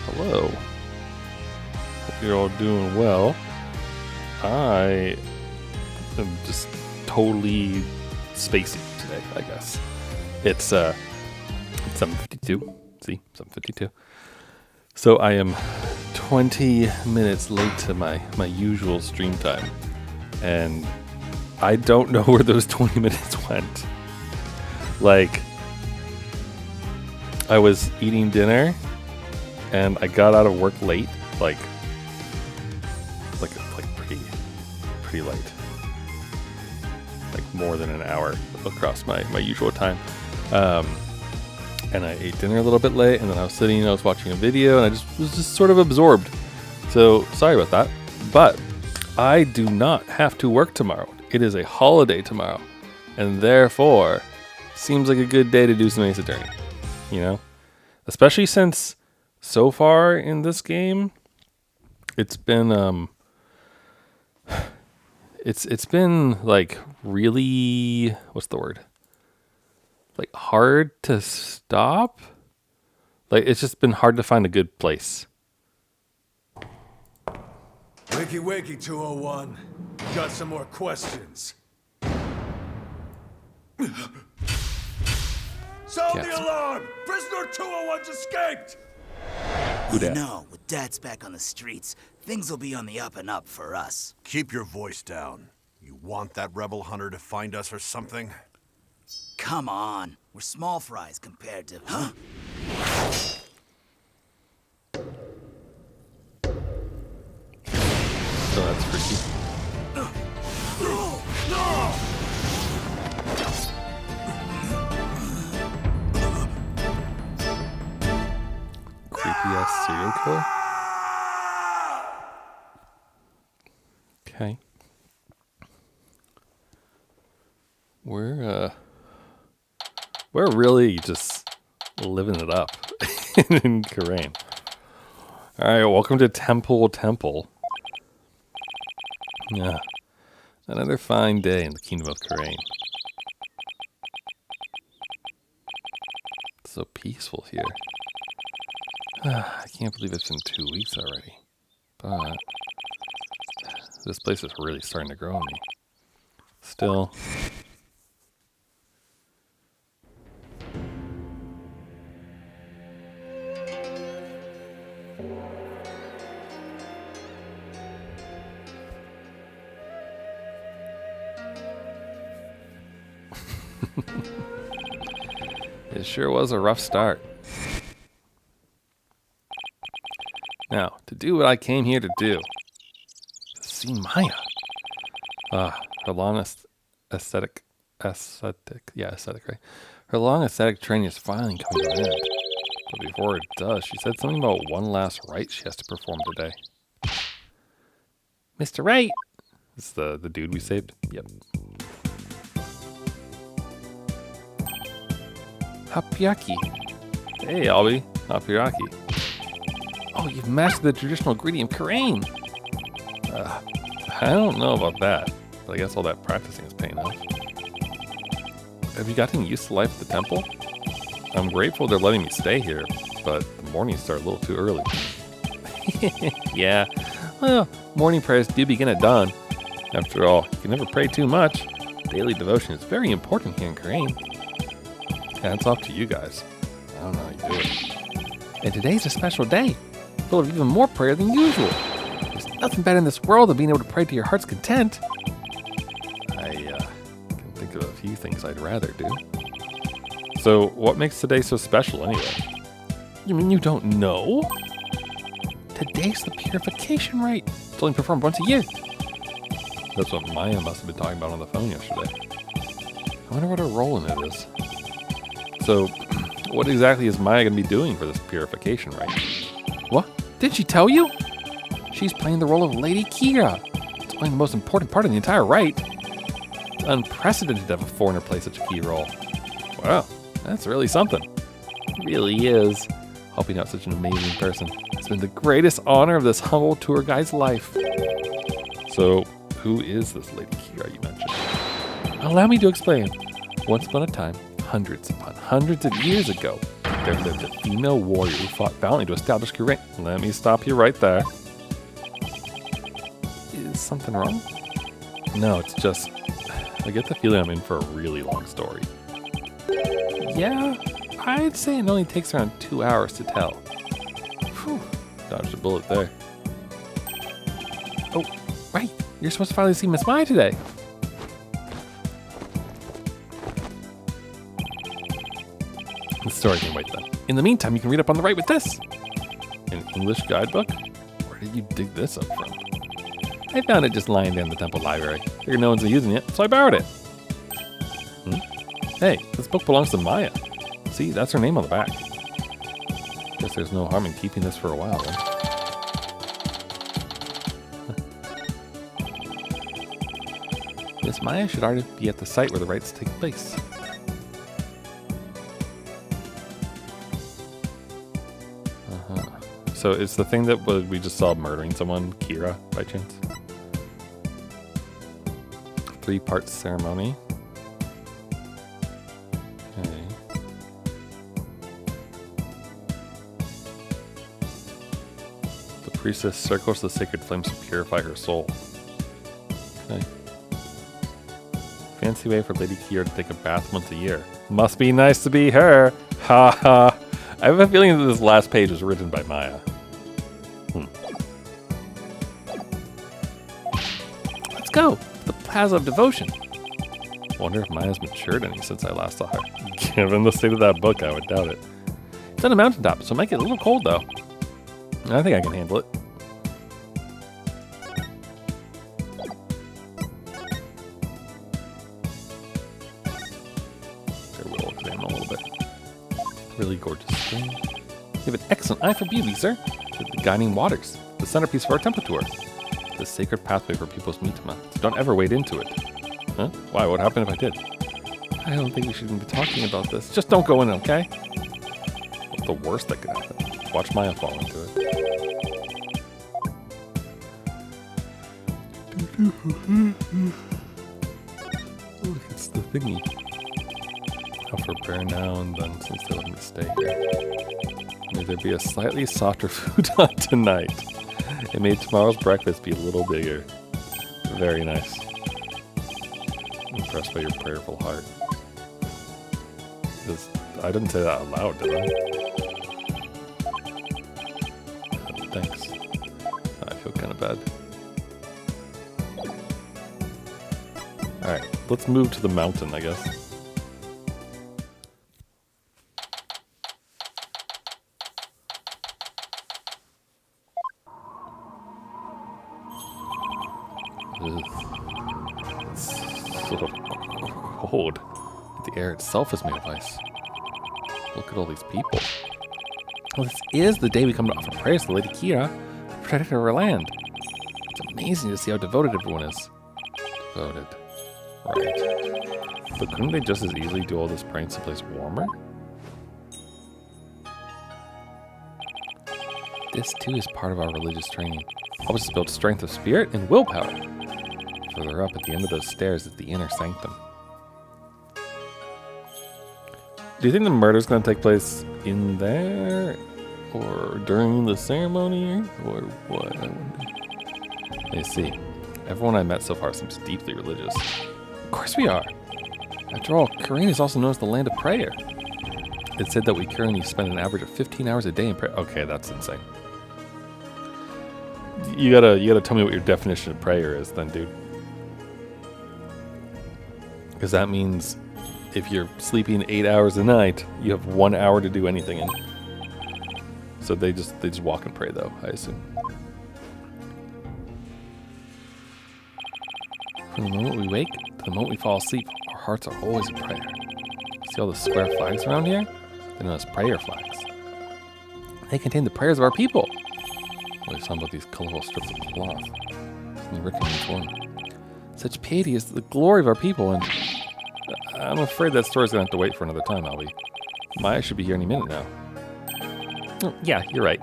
Hello. Hope you're all doing well. I am just totally spacey today, I guess. It's 7:52. See, 7:52. So I am 20 minutes late to my usual stream time, and I don't know where those 20 minutes went. Like, I was eating dinner, and I got out of work late, like pretty late, like more than an hour across my usual time. And I ate dinner a little bit late, and then I was sitting, I was watching a video, and I was just sort of absorbed. So sorry about that, but I do not have to work tomorrow. It is a holiday tomorrow, and therefore seems like a good day to do some Ace Attorney, you know, especially since so far in this game, it's been it's been like really, what's the word? Like hard to stop. Like it's just been hard to find a good place. Wakey wakey 201. Got some more questions. Sound the alarm! Prisoner 201's escaped! You know, with Dad's back on the streets, things will be on the up and up for us. Keep your voice down. You want that rebel hunter to find us or something? Come on, we're small fries compared to... Huh? So that's freaky. Creepy ass serial killer? Okay. We're really just living it up in Karain. Alright, welcome to Temple. Yeah. Another fine day in the Kingdom of Karain. It's so peaceful here. I can't believe it's been 2 weeks already. But this place is really starting to grow on me. Still. It sure was a rough start. Now, to do what I came here to do. To see Maya. Her long aesthetic, right? Her long aesthetic training is finally coming to an end. But before it does, she said something about one last rite she has to perform today. Mr. Wright! This is the dude we saved? Yep. Hapiaki. Hey, Albie. Hapiaki. Oh, you've mastered the traditional greeting of Karain. I don't know about that, but I guess all that practicing is paying off. Have you gotten used to life at the temple? I'm grateful they're letting me stay here, but the mornings start a little too early. Yeah, well, morning prayers do begin at dawn. After all, you can never pray too much. Daily devotion is very important here in Karain. Hats off to you guys. I don't know how you do it. And today's a special day, full of even more prayer than usual. There's nothing better in this world than being able to pray to your heart's content. I can think of a few things I'd rather do. So, what makes today so special anyway? You mean you don't know? Today's the purification rite. It's only performed once a year. That's what Maya must have been talking about on the phone yesterday. I wonder what her role in it is. So, what exactly is Maya going to be doing for this purification rite? What? Did she tell you? She's playing the role of Lady Kira. It's playing the most important part of the entire rite. It's unprecedented to have a foreigner play such a key role. Wow, that's really something. It really is. Helping out such an amazing person. It's been the greatest honor of this humble tour guide's life. So, who is this Lady Kira you mentioned? Allow me to explain. Once upon a time, hundreds upon hundreds of years ago, There lived a female warrior who fought valiantly to establish her reign. Let me stop you right there. Is something wrong? No, it's just... I get the feeling I'm in for a really long story. Yeah, I'd say it only takes around 2 hours to tell. Whew, dodged a bullet there. Oh, right. You're supposed to finally see Miss Maya today. The story can wait then. In the meantime, you can read up on the right with this. An English guidebook? Where did you dig this up from? I found it just lying there in the temple library. Figured no one's using it, so I borrowed it. Hey, this book belongs to Maya. See, that's her name on the back. Guess there's no harm in keeping this for a while then. Miss Maya should already be at the site where the rites take place. So it's the thing that we just saw murdering someone, Kira, by chance? 3-part ceremony. Okay. The priestess circles the sacred flames to purify her soul. Okay. Fancy way for Lady Kira to take a bath once a year. Must be nice to be her. Ha ha. I have a feeling that this last page was written by Maya. Let's go. The Plaza of Devotion. Wonder if Maya's matured any since I last saw her. Given the state of that book, I would doubt it. It's on a mountaintop, so it might get a little cold though. I think I can handle it. There, we'll examine a little bit. Really gorgeous spring. You have an excellent eye for beauty, sir. The guiding waters, the centerpiece for our temple tour. The sacred pathway for people's mitama. So don't ever wade into it. Huh? Why? What happened if I did? I don't think we should be talking about this. Just don't go in, okay? What's the worst that could happen? Watch Maya fall into it. Look, it's the thingy. Offer prayer now and then since they let me stay here. May there be a slightly softer futon tonight. It made tomorrow's breakfast be a little bigger. Very nice. Impressed by your prayerful heart. I didn't say that out loud, did I? Thanks. I feel kind of bad. Alright, let's move to the mountain, I guess. It's sort of cold. The air itself is made of ice. Look at all these people. Well, this is the day we come to offer prayers to Lady Kira, the protector of our land. It's amazing to see how devoted everyone is. Devoted. Right. But couldn't they just as easily do all this praying someplace warmer? This too is part of our religious training. Helps us build strength of spirit and willpower. Further up at the end of those stairs is the inner sanctum. Do you think the murder is going to take place in there? Or during the ceremony? Or what? I wonder. Let me see. Everyone I met so far seems deeply religious. Of course we are. After all, Korea is also known as the land of prayer. It said that we currently spend an average of 15 hours a day in prayer. Okay, that's insane. You gotta tell me what your definition of prayer is then, dude. Because that means if you're sleeping 8 hours a night, you have 1 hour to do anything in. So they just walk and pray though, I assume. From the moment we wake to the moment we fall asleep, our hearts are always in prayer. See all the square flags around here? They're known as prayer flags. They contain the prayers of our people. What is something about these colorful strips of cloth? Isn't written in each one? Such piety is the glory of our people, and I'm afraid that story's gonna have to wait for another time, Albie. Maya should be here any minute now. Oh, yeah, you're right.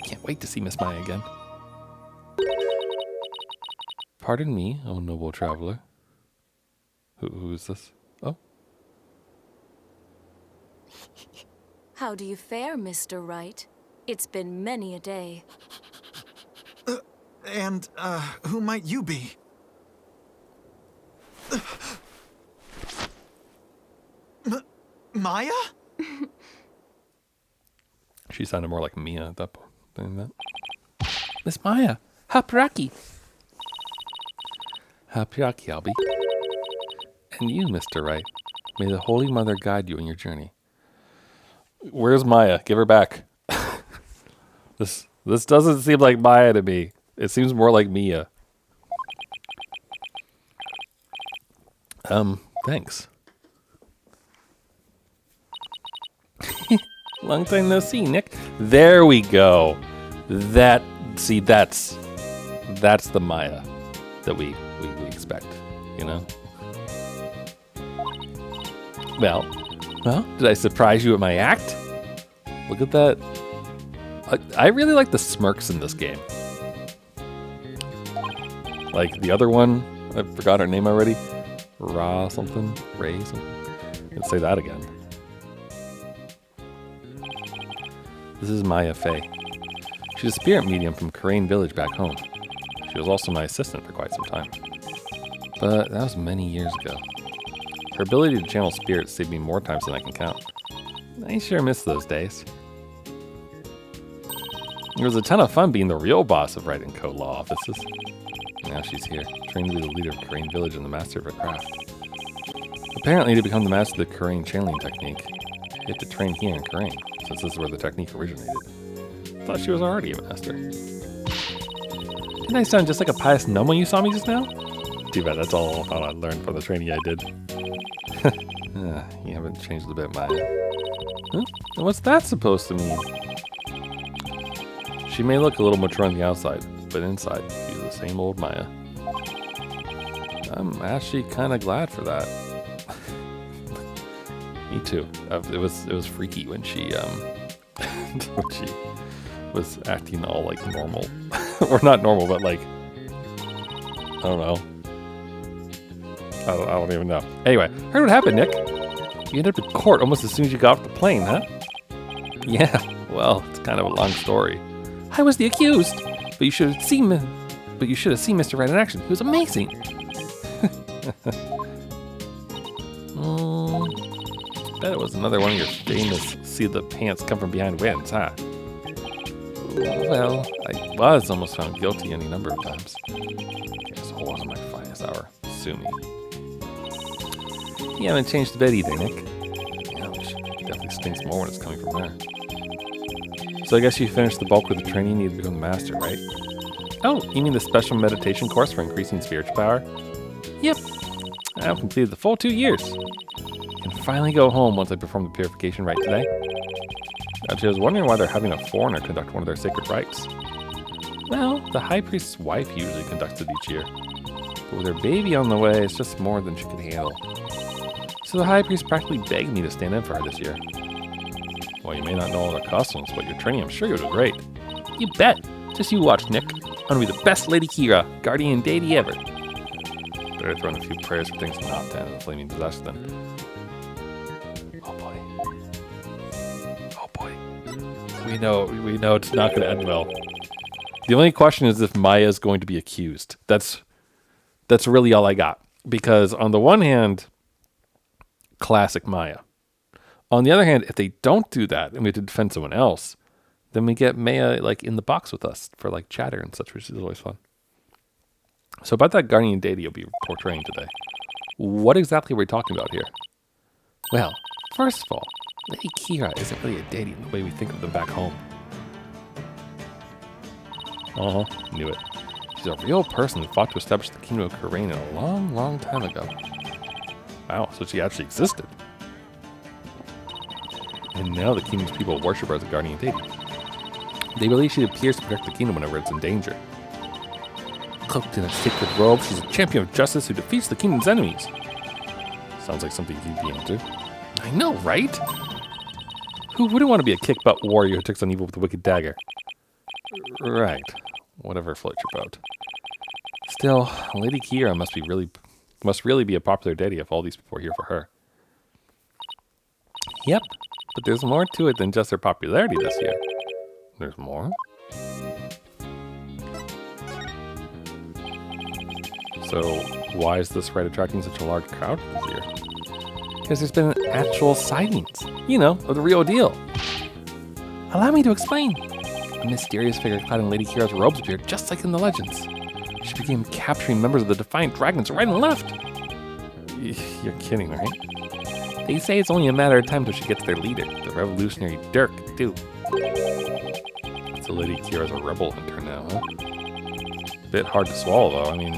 Can't wait to see Miss Maya again. Pardon me, oh noble traveler. Who is this? Oh. How do you fare, Mr. Wright? It's been many a day. And, who might you be? Maya? She sounded more like Mia at that point. Than that. Miss Maya, Hapraki. Hapraki, Albie. And you, Mr. Wright. May the Holy Mother guide you in your journey. Where's Maya? Give her back. This doesn't seem like Maya to me. It seems more like Mia. Thanks. Long time no see, Nick. There we go. That's the Maya that we expect, you know? Well, did I surprise you at my act? Look at that. I really like the smirks in this game. Like the other one, I forgot her name already. Ray something. Let's say that again. This is Maya Fey. She's a spirit medium from Karain village back home. She was also my assistant for quite some time. But that was many years ago. Her ability to channel spirits saved me more times than I can count. I sure miss those days. It was a ton of fun being the real boss of Wright & Co. law offices. Now she's here, trained to be the leader of Karain village and the master of her craft. Apparently, to become the master of the Karain channeling technique, you have to train here in Karain, since this is where the technique originated. Thought she was already a master. Didn't I sound just like a pious nun when you saw me just now? Too bad, that's all I learned from the training I did. You haven't changed a bit, Maya. Huh? And what's that supposed to mean? She may look a little mature on the outside, but inside, she's the same old Maya. I'm actually kind of glad for that. Me too. It was freaky when she when she was acting all like normal, or not normal, but like I don't know. I don't even know. Anyway, heard what happened, Nick. You ended up in court almost as soon as you got off the plane, huh? Yeah. Well, it's kind of a long story. I was the accused, but you should have seen Mr. Wright in action. He was amazing. Bet it was another one of your famous see the pants come from behind wins, huh? Well, I was almost found guilty any number of times. Guess it wasn't my finest hour. Sue me. You haven't changed a bit either, Nick. Ouch. Definitely stinks more when it's coming from there. So I guess you finished the bulk of the training you need to become the master, right? Oh, you mean the special meditation course for increasing spiritual power? Yep. I've completed the full 2 years. I can finally go home once I perform the purification rite today. Actually, I was wondering why they're having a foreigner conduct one of their sacred rites. Well, the high priest's wife usually conducts it each year. But with her baby on the way, it's just more than she could handle. So the high priest practically begged me to stand in for her this year. Well, you may not know all the customs, but your training, I'm sure you'll do great. You bet. Just you watch, Nick. I'm gonna be the best Lady Kira, guardian deity ever. Better throw in a few prayers for things not to end in flaming disaster then. Oh boy. Oh boy. We know it's not gonna end well. The only question is if Maya is going to be accused. That's really all I got. Because on the one hand, classic Maya. On the other hand, if they don't do that and we have to defend someone else, then we get Maya like in the box with us for like chatter and such, which is always fun. So about that guardian deity you'll be portraying today, what exactly are we talking about here? Well, first of all, Lady Kira isn't really a deity in the way we think of them back home. Knew it. She's a real person who fought to establish the kingdom of Karain a long, long time ago. Wow, so she actually existed. And now the kingdom's people worship her as a guardian deity. They believe she appears to protect the kingdom whenever it's in danger. Cloaked in a sacred robe, she's a champion of justice who defeats the kingdom's enemies. Sounds like something you'd be into. I know, right? Who wouldn't want to be a kick-butt warrior who takes on evil with a wicked dagger? Right. Whatever floats your boat. Still, Lady Kira must really be a popular deity if all these people are here for her. Yep. But there's more to it than just their popularity this year. There's more? So, why is this ride attracting such a large crowd this year? Because there's been actual sightings, you know, of the real deal. Allow me to explain. A mysterious figure clad in Lady Kira's robes appeared just like in the legends. She began capturing members of the Defiant Dragons right and left. You're kidding, right? They say it's only a matter of time till she gets their leader, the revolutionary Dirk, too. So Lady Kira's a rebel hunter now, huh? Bit hard to swallow, though. I mean,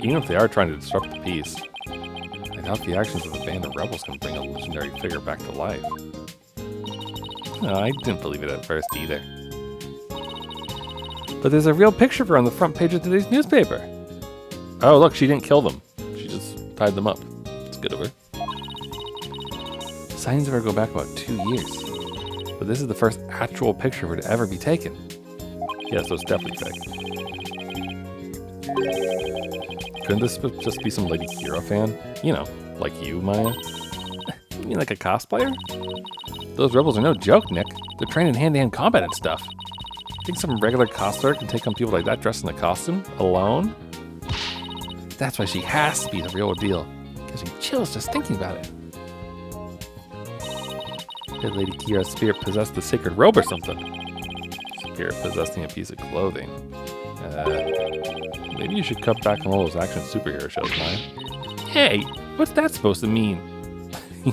even if they are trying to disrupt the peace, I doubt the actions of the band of rebels can bring a legendary figure back to life. No, I didn't believe it at first either. But there's a real picture of her on the front page of today's newspaper. Oh, look, she didn't kill them. She just tied them up. It's good of her. Sightings of her go back about 2 years. But this is the first actual picture of her to ever be taken. Yeah, so it's definitely fake. Couldn't this just be some Lady Kira fan? You know, like you, Maya? You mean like a cosplayer? Those rebels are no joke, Nick. They're trained in hand-to-hand combat and stuff. Think some regular cosplayer can take on people like that dressed in a costume? Alone? That's why she has to be the real deal. Gives me chills just thinking about it. Did Lady Kira's spirit possess the sacred robe or something? Spirit possessing a piece of clothing. Maybe you should cut back on all those action superhero shows, Maya. Hey, what's that supposed to mean? The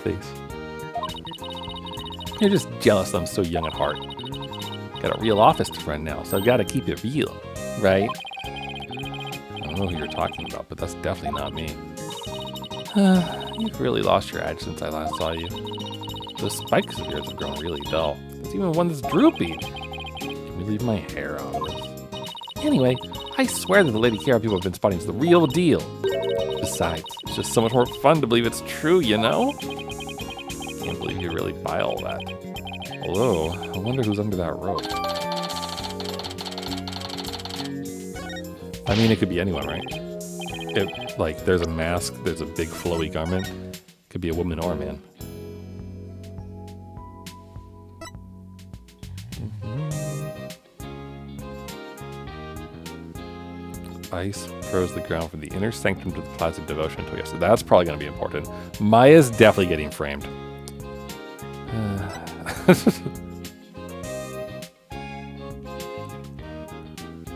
face. You're just jealous I'm so young at heart. Got a real office to run now, so I've got to keep it real, right? I don't know who you're talking about, but that's definitely not me. You've really lost your edge since I last saw you. Those spikes of yours have grown really dull. There's even one that's droopy. Can we leave my hair on this? Anyway, I swear that the Lady Kira people have been spotting is the real deal. Besides, it's just so much more fun to believe it's true, you know? Can't believe you really buy all that. Although, I wonder who's under that rope. I mean, it could be anyone, right? If, like, there's a mask, there's a big flowy garment. Could be a woman or a man. Ice froze the ground from the inner sanctum to the Plaza of Devotion until yesterday. That's probably going to be important. Maya's definitely getting framed.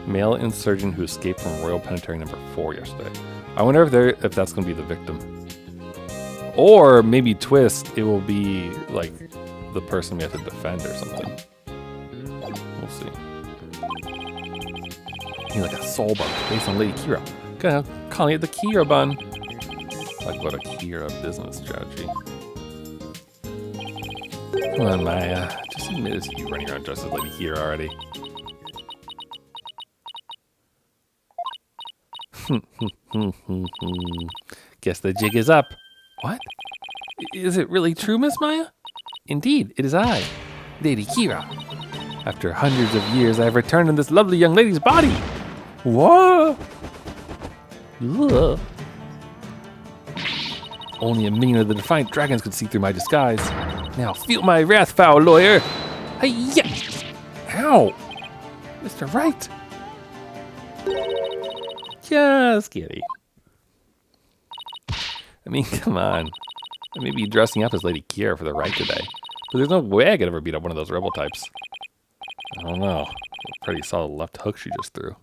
Male insurgent who escaped from Royal Penitentiary number 4 yesterday. I wonder if that's going to be the victim. Or maybe twist, it will be like the person we have to defend or something. We'll see. He's like a soul bun based on Lady Kira. Kinda calling it the Kira bun. Like what a Kira business strategy. Come on, Maya. Just admit it's you running around dressed as Lady Kira already. Guess the jig is up. What? Is it really true, Miss Maya? Indeed, it is I, Lady Kira. After hundreds of years, I have returned in this lovely young lady's body. Whoa! Ugh. Only a minion of the Defiant Dragons could see through my disguise. Now feel my wrath, foul lawyer. Hey-ya! Ow! Mr. Wright! Just kidding. I mean, come on. I may be dressing up as Lady Kira for the right today, but there's no way I could ever beat up one of those rebel types. I don't know. Pretty saw the left hook she just threw.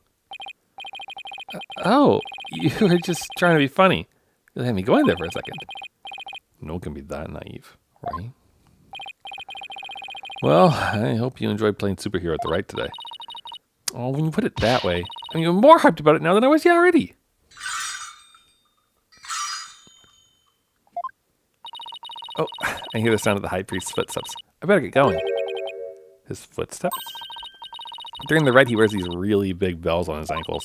Oh, you were just trying to be funny. You had me go in there for a second. No one can be that naive, right? Well, I hope you enjoyed playing superhero at the right today. Oh, when you put it that way, I'm even more hyped about it now than I was already. Oh, I hear the sound of the High Priest's footsteps. I better get going. His footsteps? During the ride, he wears these really big bells on his ankles.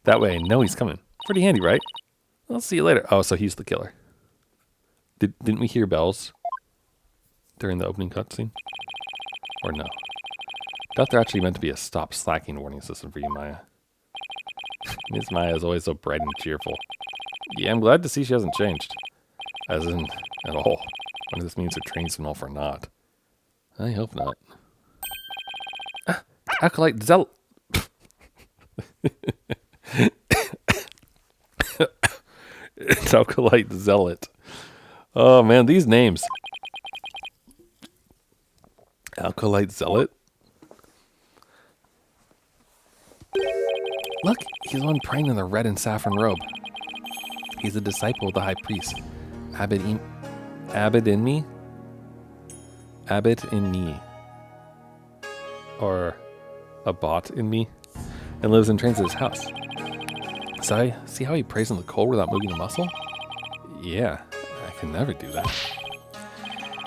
That way I know he's coming. Pretty handy, right? I'll see you later. Oh, so he's the killer. Didn't we hear bells during the opening cutscene? Or no? Doubt they're actually meant to be a stop slacking warning system for you, Maya. Miss Maya is always so bright and cheerful. Yeah, I'm glad to see she hasn't changed. As in, at all. What does this mean? It's a train signal for not. I hope not. Acolyte Zealot. It's Acolyte Zealot. Oh man, these names. Acolyte Zealot. Look, he's the one praying in the red and saffron robe. He's a disciple of the high priest. Abbot in me? Abbot in me. Or a bot in me. And lives and trains at his house. See how he prays in the cold without moving a muscle? Yeah, I can never do that.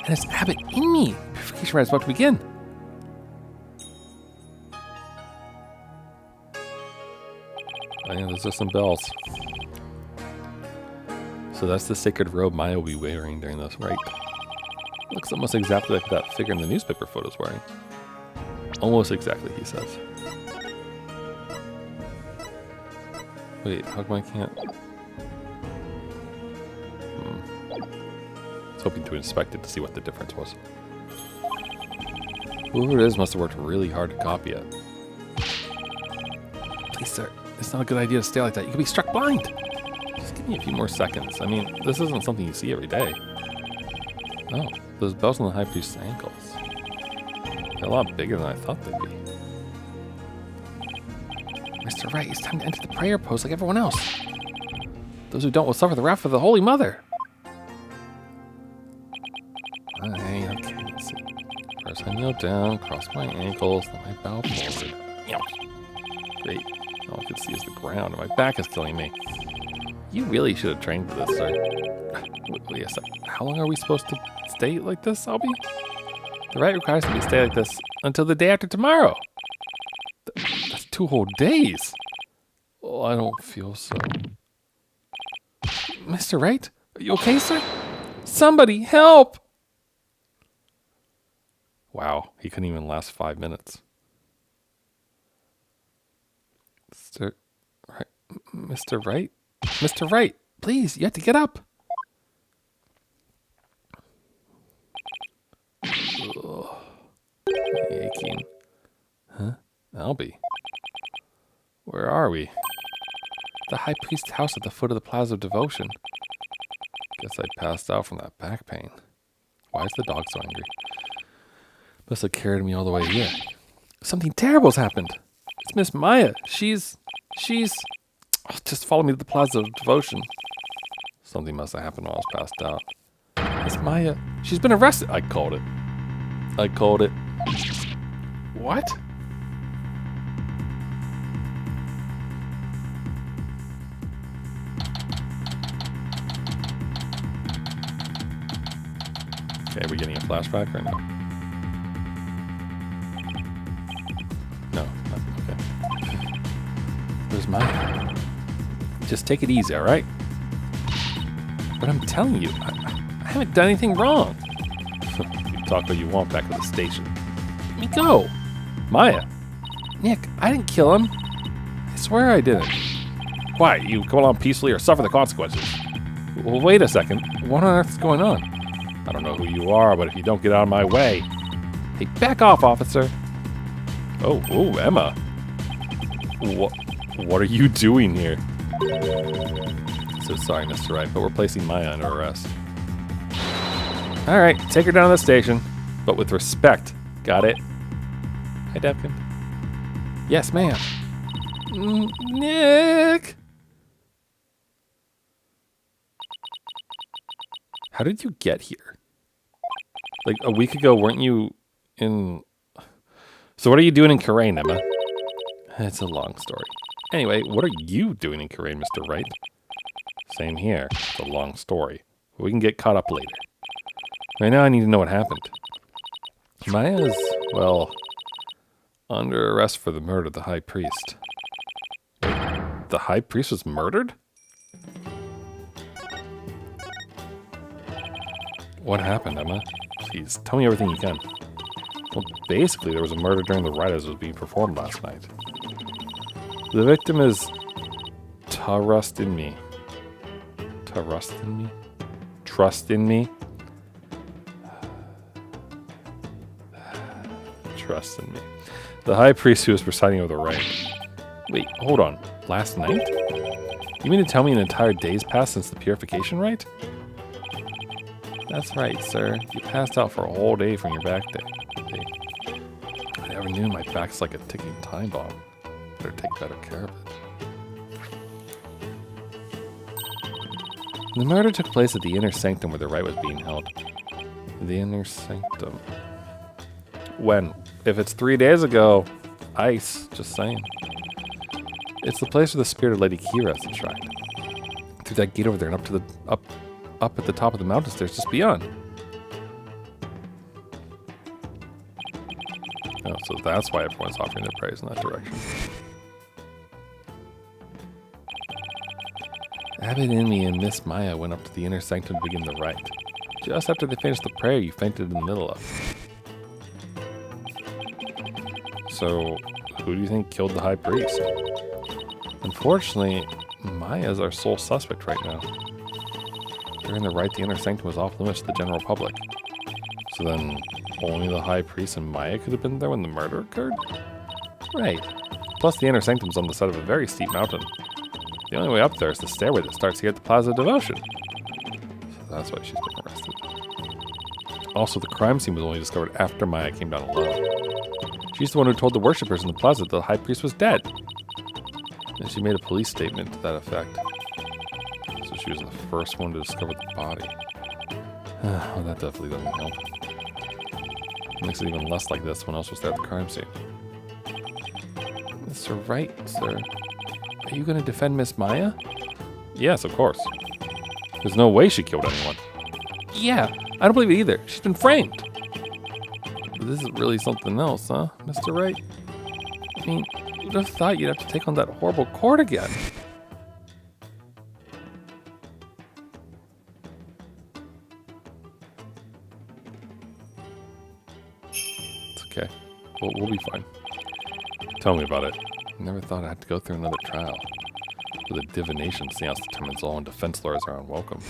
And it's Abbot in me. Purification rite is about to begin. Oh yeah, those are some bells. So that's the sacred robe Maya will be wearing during this rite. Looks almost exactly like that figure in the newspaper photo's wearing. Almost exactly, he says. Wait, how come I can't? I was hoping to inspect it to see what the difference was. Whoever it is must have worked really hard to copy it. Please, sir, it's not a good idea to stay like that. You could be struck blind. Just give me a few more seconds. I mean, this isn't something you see every day. Oh, those bells on the high priest's ankles. They're a lot bigger than I thought they'd be. Mr. Wright, it's time to enter the prayer pose like everyone else. Those who don't will suffer the wrath of the Holy Mother. Okay, let's see. First I kneel down, cross my ankles, then I bow forward. Great. All I can see is the ground, and my back is killing me. You really should have trained for this, sir. Wait a sec. How long are we supposed to stay like this, Albie? The rite requires me to stay like this until the day after tomorrow. That's 2 whole days. Oh, I don't feel so. Mr. Wright? Are you okay, sir? Somebody help! Wow, he couldn't even last 5 minutes. Mr. Wright? Mr. Wright, please, you have to get up. Ugh. Aching. Huh? Albie. Where are we? The high priest's house at the foot of the Plaza of Devotion. Guess I passed out from that back pain. Why is the dog so angry? Must have carried me all the way here. Something terrible's happened. It's Miss Maya. She's... Oh, just follow me to the Plaza of Devotion. Something must have happened while I was passed out. Miss Maya, she's been arrested. I called it. What? Okay, are we getting a flashback or no? No. Okay. Where's Maya? Just take it easy, all right? But I'm telling you, I haven't done anything wrong. You can talk what you want back at the station. Let me go. Maya. Nick, I didn't kill him. I swear I didn't. Why? You come along peacefully or suffer the consequences? Well, wait a second. What on earth is going on? I don't know who you are, but if you don't get out of my way... Hey, back off, officer. Oh, Emma. What are you doing here? So sorry, Mr. Wright, but we're placing Maya under arrest. Alright, take her down to the station, but with respect. Got it? Hi, Devkin. Yes, ma'am. Nick! How did you get here? Like, a week ago, weren't you in... So what are you doing in Karain, Emma? It's a long story. Anyway, what are you doing in Karain, Mr. Wright? Same here. It's a long story. We can get caught up later. Right now, I need to know what happened. Maya's, well, under arrest for the murder of the high priest. Wait, the high priest was murdered? What happened, Emma? Please, tell me everything you can. Well, basically, there was a murder during the rite as it was being performed last night. The victim is Trust in me. trusts in me. The high priest who was presiding over the rite. Wait, hold on. Last night? You mean to tell me an entire day's passed since the purification rite? That's right, sir. You passed out for a whole day from your back day. I never knew my back's like a ticking time bomb. Better take better care of it. The murder took place at the inner sanctum where the rite was being held. The inner sanctum. When? If it's 3 days ago, ice. Just saying. It's the place where the spirit of Lady Kira is enshrined. Through that gate over there and up to the up at the top of the mountain stairs just beyond. Oh, so that's why everyone's offering their praise in that direction. Abbot Inmi and Miss Maya went up to the inner sanctum to begin the rite. Just after they finished the prayer, you fainted in the middle of it. So, who do you think killed the high priest? Unfortunately, Maya's our sole suspect right now. During the rite, the inner sanctum was off limits to the general public. So then, only the high priest and Maya could have been there when the murder occurred? Right. Plus, the inner sanctum's on the side of a very steep mountain. The only way up there is the stairway that starts here at the Plaza of Devotion. So that's why she's been arrested. Also, the crime scene was only discovered after Maya came down alone. She's the one who told the worshippers in the plaza that the high priest was dead. And she made a police statement to that effect. So she was the first one to discover the body. Well, that definitely doesn't help. It makes it even less like this. Someone else was there at the crime scene. Mr. Wright, sir. Are you going to defend Miss Maya? Yes, of course. There's no way she killed anyone. Yeah, I don't believe it either. She's been framed. But this is really something else, huh, Mr. Wright? I mean, who'd have thought you'd have to take on that horrible court again? It's okay. We'll be fine. Tell me about it. I never thought I had to go through another trial. With a divination seance determines all and defense lawyers are unwelcome.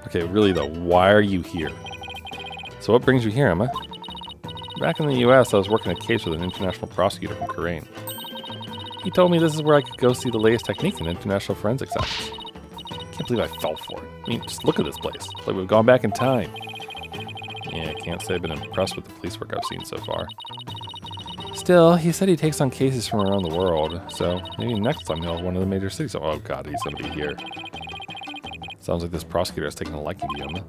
Okay, really though, why are you here? So what brings you here, Emma? Back in the US, I was working a case with an international prosecutor from Korean. He told me this is where I could go see the latest technique in international forensic science. Can't believe I fell for it. I mean, just look at this place. It's like we've gone back in time. Yeah, I can't say I've been impressed with the police work I've seen so far. Still, he said he takes on cases from around the world, so maybe next time he'll have one of the major cities. Oh god, he's gonna be here. Sounds like this prosecutor has taken a liking to you, Emma.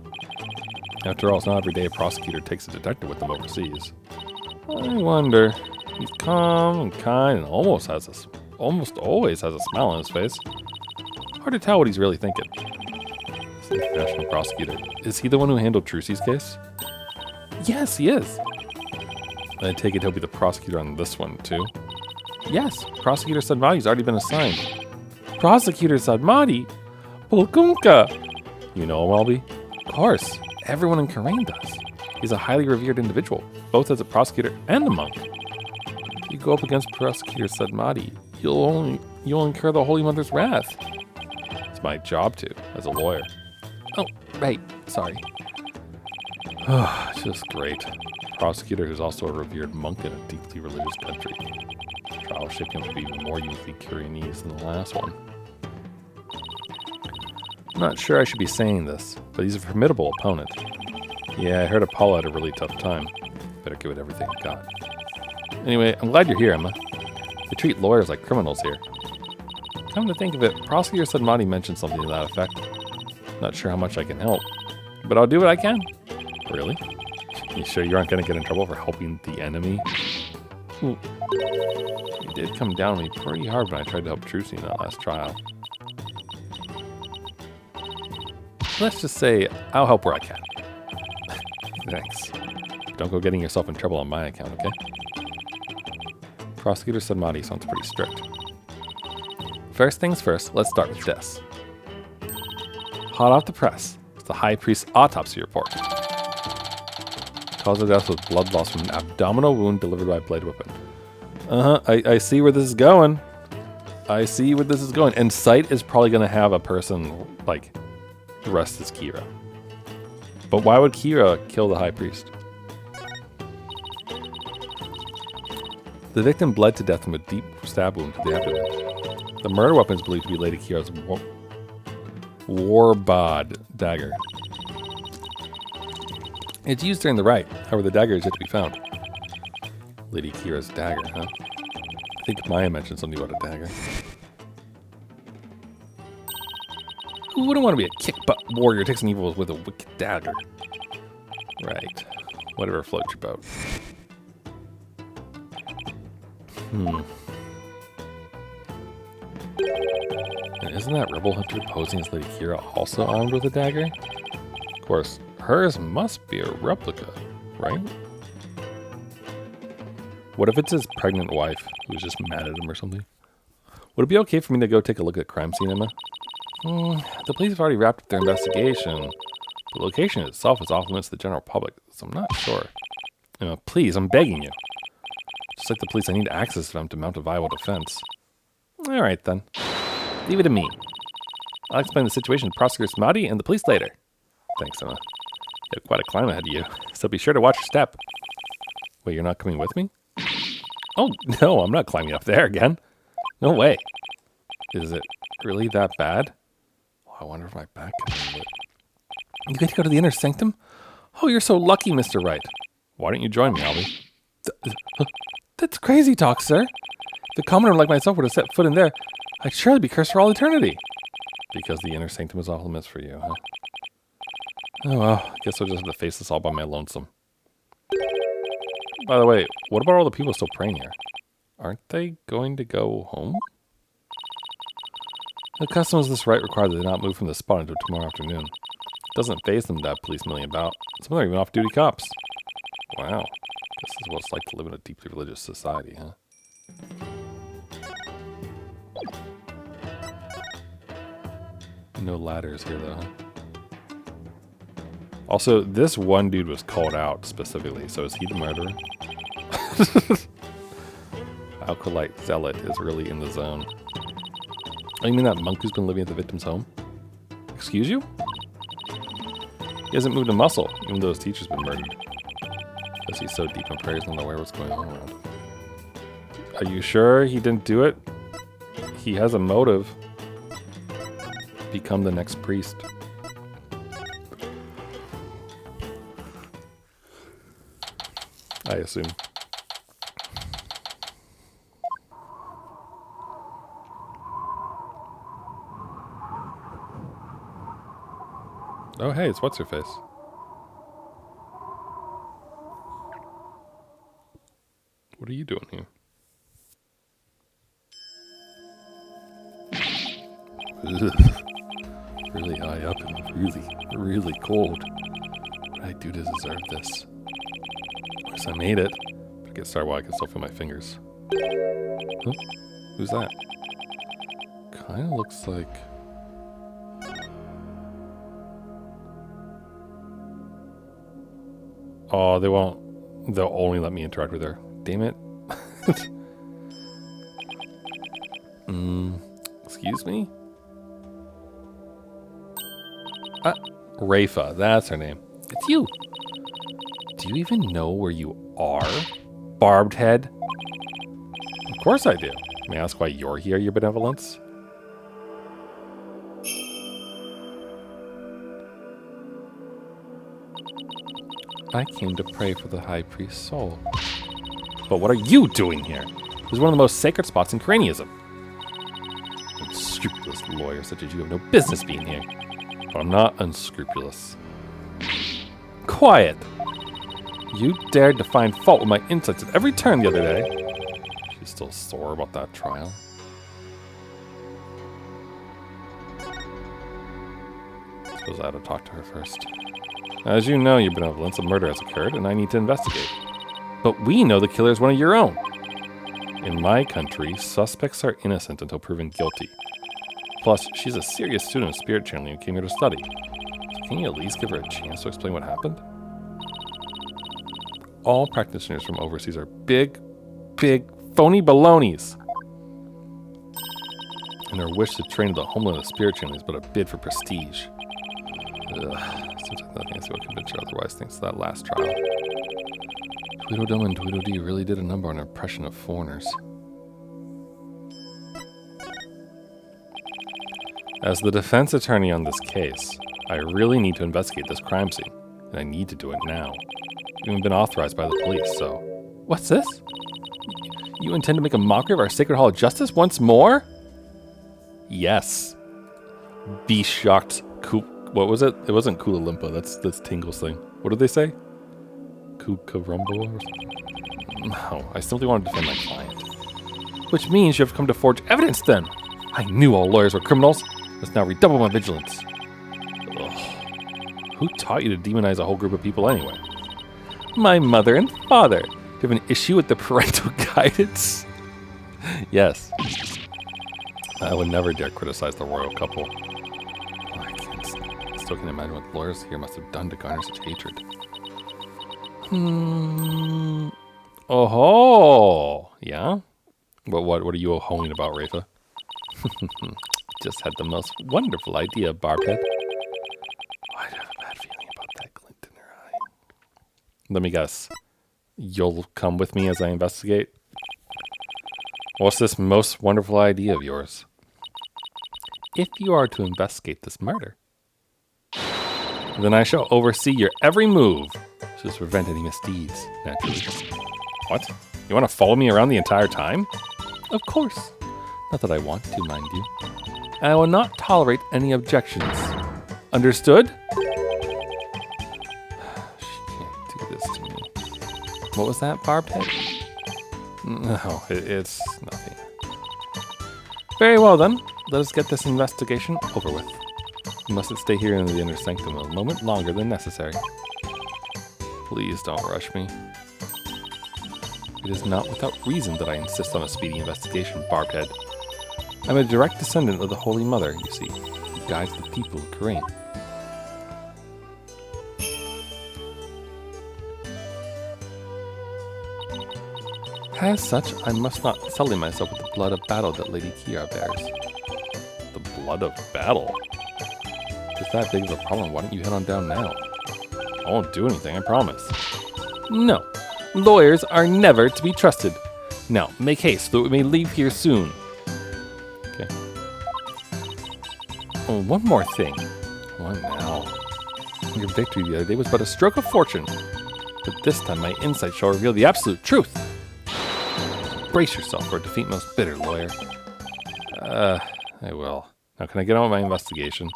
After all, it's not every day a prosecutor takes a detective with them overseas. I wonder. He's calm and kind and almost always has a smile on his face. Hard to tell what he's really thinking. This international prosecutor. Is he the one who handled Trucy's case? Yes, he is. I take it he'll be the prosecutor on this one, too? Yes, Prosecutor Sadmati's already been assigned. Prosecutor Sadmati? Pulkunka! You know him, Albie? Of course. Everyone in Karain does. He's a highly revered individual, both as a prosecutor and a monk. If you go up against Prosecutor Sadmati, you'll incur the Holy Mother's wrath. It's my job to, as a lawyer. Oh, right. Sorry. Just great. Prosecutor who's also a revered monk in a deeply religious country. Trial shaping up to be even more uniquely Koreanese than the last one. I'm not sure I should be saying this, but he's a formidable opponent. Yeah, I heard Apollo had a really tough time. Better give it everything I got. Anyway, I'm glad you're here, Emma. They treat lawyers like criminals here. Come to think of it, Prosecutor Sadmati mentioned something to that effect. Not sure how much I can help, but I'll do what I can. Really? You sure you aren't going to get in trouble for helping the enemy? Ooh. You did come down on me pretty hard when I tried to help Trucy in that last trial. Let's just say I'll help where I can. Thanks. Don't go getting yourself in trouble on my account, okay? Prosecutor Sadmati sounds pretty strict. First things first, let's start with this. Hot off the press, it's the High Priest's autopsy report. Cause of death was blood loss from an abdominal wound delivered by a blade weapon. I see where this is going. I see where this is going. And Sight is probably going to have a person, like, dressed as Kira. But why would Kira kill the high priest? The victim bled to death from a deep stab wound to the abdomen. The murder weapon is believed to be Lady Kira's warbod dagger. It's used during the rite, however the dagger is yet to be found. Lady Kira's dagger, huh? I think Maya mentioned something about a dagger. Who wouldn't want to be a kick-butt warrior who takes an evil with a wicked dagger? Right. Whatever floats your boat. And isn't that rebel hunter posing as Lady Kira also armed with a dagger? Of course, hers must be a replica, right? What if it's his pregnant wife who's just mad at him or something? Would it be okay for me to go take a look at the crime scene, Emma? The police have already wrapped up their investigation. The location itself is off limits to the general public, so I'm not sure. Emma, please, I'm begging you. Just like the police, I need access to them to mount a viable defense. Alright then. Leave it to me. I'll explain the situation to Prosecutor Smati and the police later. Thanks, Emma. You have quite a climb ahead of you, so be sure to watch your step. Wait, you're not coming with me? Oh, no, I'm not climbing up there again. No way. Is it really that bad? Oh, I wonder if my back can handle it. You get to go to the inner sanctum? Oh, you're so lucky, Mr. Wright. Why don't you join me, Albie? That's crazy talk, sir. If a commoner like myself were to set foot in there, I'd surely be cursed for all eternity. Because the inner sanctum is off limits for you, huh? Oh well, guess I'll just have to face this all by my lonesome. By the way, what about all the people still praying here? Aren't they going to go home? The customs of this rite require that they not move from the spot until tomorrow afternoon. It doesn't faze them to have police milling about. Some of them are even off-duty cops. Wow. This is what it's like to live in a deeply religious society, huh? No ladders here, though, huh? Also, this one dude was called out specifically, so is he the murderer? Alkalite Zealot is really in the zone. Oh, you mean that monk who's been living at the victim's home? Excuse you? He hasn't moved a muscle, even though his teacher's been murdered. Because he's so deep in prayer, he's not aware what's going on around. Are you sure he didn't do it? He has a motive. Become the next priest. I assume. Oh, hey, it's What's-Her-Face. What are you doing here? Really high up and really cold. What did I do to deserve this? Of course I made it. But I get started while I can still feel my fingers. Oh, who's that? Kinda looks like... Oh, they won't. They'll only let me interact with her. Damn it. Excuse me? Rayfa, that's her name. It's you. Do you even know where you are, Barbed Head? Of course I do. May I ask why you're here, your benevolence? I came to pray for the High Priest's soul. But what are you doing here? This is one of the most sacred spots in craniism. Unscrupulous lawyer such as you have no business being here. But I'm not unscrupulous. Quiet! You dared to find fault with my insights at every turn the other day. She's still sore about that trial. I suppose I ought to talk to her first. As you know, your benevolence, a murder has occurred, and I need to investigate. But we know the killer is one of your own. In my country, suspects are innocent until proven guilty. Plus, she's a serious student of spirit channeling who came here to study. So can you at least give her a chance to explain what happened? All practitioners from overseas are big, phony balonies. And their wish to train to the homeland of spirit channeling is but a bid for prestige. Ugh, Since I think what convinced her otherwise thanks to that last trial. Tweedledum and Tweedledee really did a number on impression of foreigners. As the defense attorney on this case, I really need to investigate this crime scene, and I need to do it now. I've even been authorized by the police, so... What's this? You intend to make a mockery of our Sacred Hall of Justice once more? Yes. Be shocked. What was it? It wasn't Kula Limpa. That's Tingle's thing. What did they say? Kukarumbo or something? No, I simply want to defend my client. Which means you have come to forge evidence then. I knew all lawyers were criminals. Let's now redouble my vigilance. Ugh. Who taught you to demonize a whole group of people anyway? My mother and father. Do you have an issue with the parental guidance? Yes. I would never dare criticize the royal couple. I still can't imagine what lawyers here must have done to garner such hatred. Oh-ho! Yeah? What are you oh-hoing about, Rayfa? Just had the most wonderful idea, Barbhead. Why do I have a bad feeling about that glint in her eye? Let me guess. You'll come with me as I investigate? What's this most wonderful idea of yours? If you are to investigate this murder, then I shall oversee your every move so as to prevent any misdeeds, naturally. What? You want to follow me around the entire time? Of course. Not that I want to, mind you. I will not tolerate any objections. Understood? She can't do this to me. What was that, Barbhead? No, it's nothing. Very well then. Let us get this investigation over with. You mustn't stay here in the inner sanctum a moment longer than necessary. Please don't rush me. It is not without reason that I insist on a speedy investigation, Barbhead. I'm a direct descendant of the Holy Mother, you see, who guides the people of Karain. As such, I must not sully myself with the blood of battle that Lady Kiara bears. The blood of battle? If it's that big of a problem, why don't you head on down now? I won't do anything, I promise. No, lawyers are never to be trusted. Now, make haste so that we may leave here soon. Okay. Oh, one more thing. What now? Your victory the other day was but a stroke of fortune. But this time my insight shall reveal the absolute truth. Brace yourself for a defeat most bitter, lawyer. I will. Now can I get on with my investigation?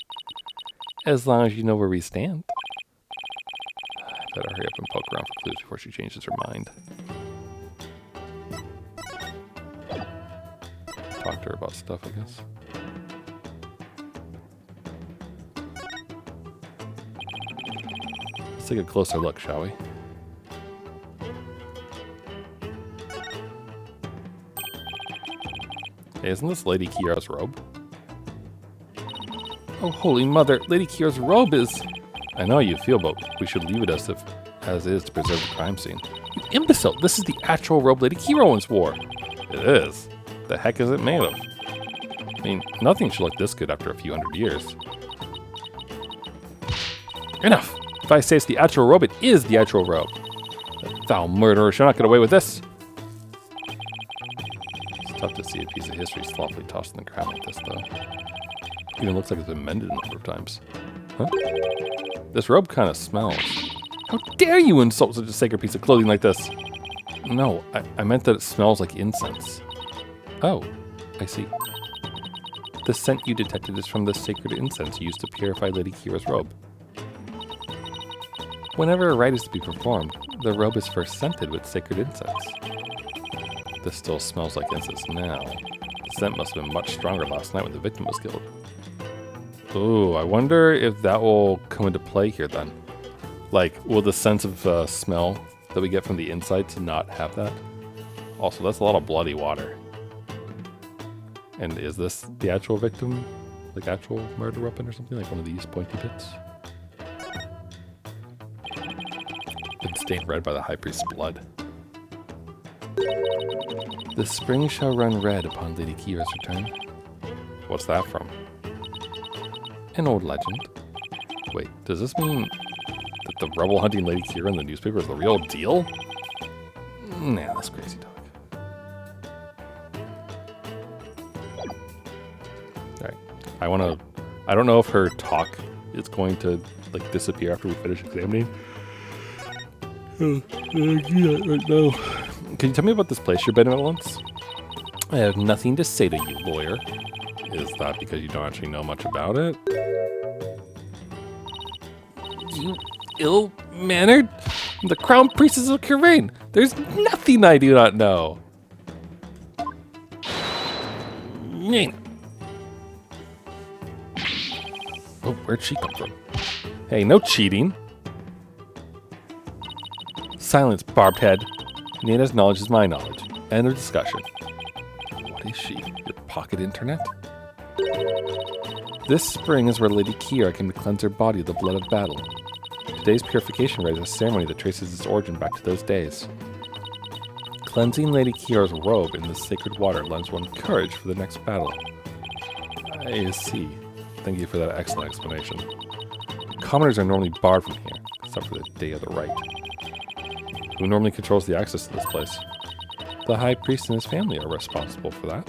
As long as you know where we stand. I better hurry up and poke around for clues before she changes her mind. Talk to her about stuff, I guess. Let's take a closer look, shall we? Hey, isn't this Lady Kiara's robe? Oh, Holy Mother, Lady Kiara's robe is... I know how you feel, but we should leave it as is to preserve the crime scene. You imbecile! This is the actual robe Lady Kiara once wore. It is. The heck is it made of? I mean, nothing should look this good after a few hundred years. Enough! If I say it's the actual robe, it is the actual robe. The foul murderer shall not get away with this. It's tough to see a piece of history sloppily tossed in the ground like this, though. It even looks like it's been mended a number of times. Huh? This robe kind of smells. How dare you insult such a sacred piece of clothing like this? No, I meant that it smells like incense. Oh, I see. The scent you detected is from the sacred incense used to purify Lady Kiara's robe. Whenever a rite is to be performed, the robe is first scented with sacred incense. This still smells like incense now. The scent must have been much stronger last night when the victim was killed. Ooh, I wonder if that will come into play here then. Like, will the sense of smell that we get from the inside to not have that? Also, that's a lot of bloody water. And is this the actual victim? Like actual murder weapon or something? Like one of these pointy bits? Been stained red by the High Priest's blood. The spring shall run red upon Lady Kiara's return. What's that from? An old legend. Wait, does this mean That the rebel hunting Lady Kira in the newspaper is the real deal? Nah, that's crazy talk. Alright. I don't know if her talk is going to like disappear after we finish examining. Right now. Can you tell me about this place you've been at once? I have nothing to say to you, lawyer. Is that because you don't actually know much about it? You ill-mannered? The crown priestess of Kirain. There's nothing I do not know. Oh, where'd she come from? Hey, no cheating. Silence, barbed head. Nana's knowledge is my knowledge. End of discussion. What is she? Your pocket internet? This spring is where Lady Kira came to cleanse her body of the blood of battle. Today's purification rite is a ceremony that traces its origin back to those days. Cleansing Lady Kira's robe in this sacred water lends one courage for the next battle. I see. Thank you for that excellent explanation. Commoners are normally barred from here, except for the day of the rite. Who normally controls the access to this place? The High Priest and his family are responsible for that.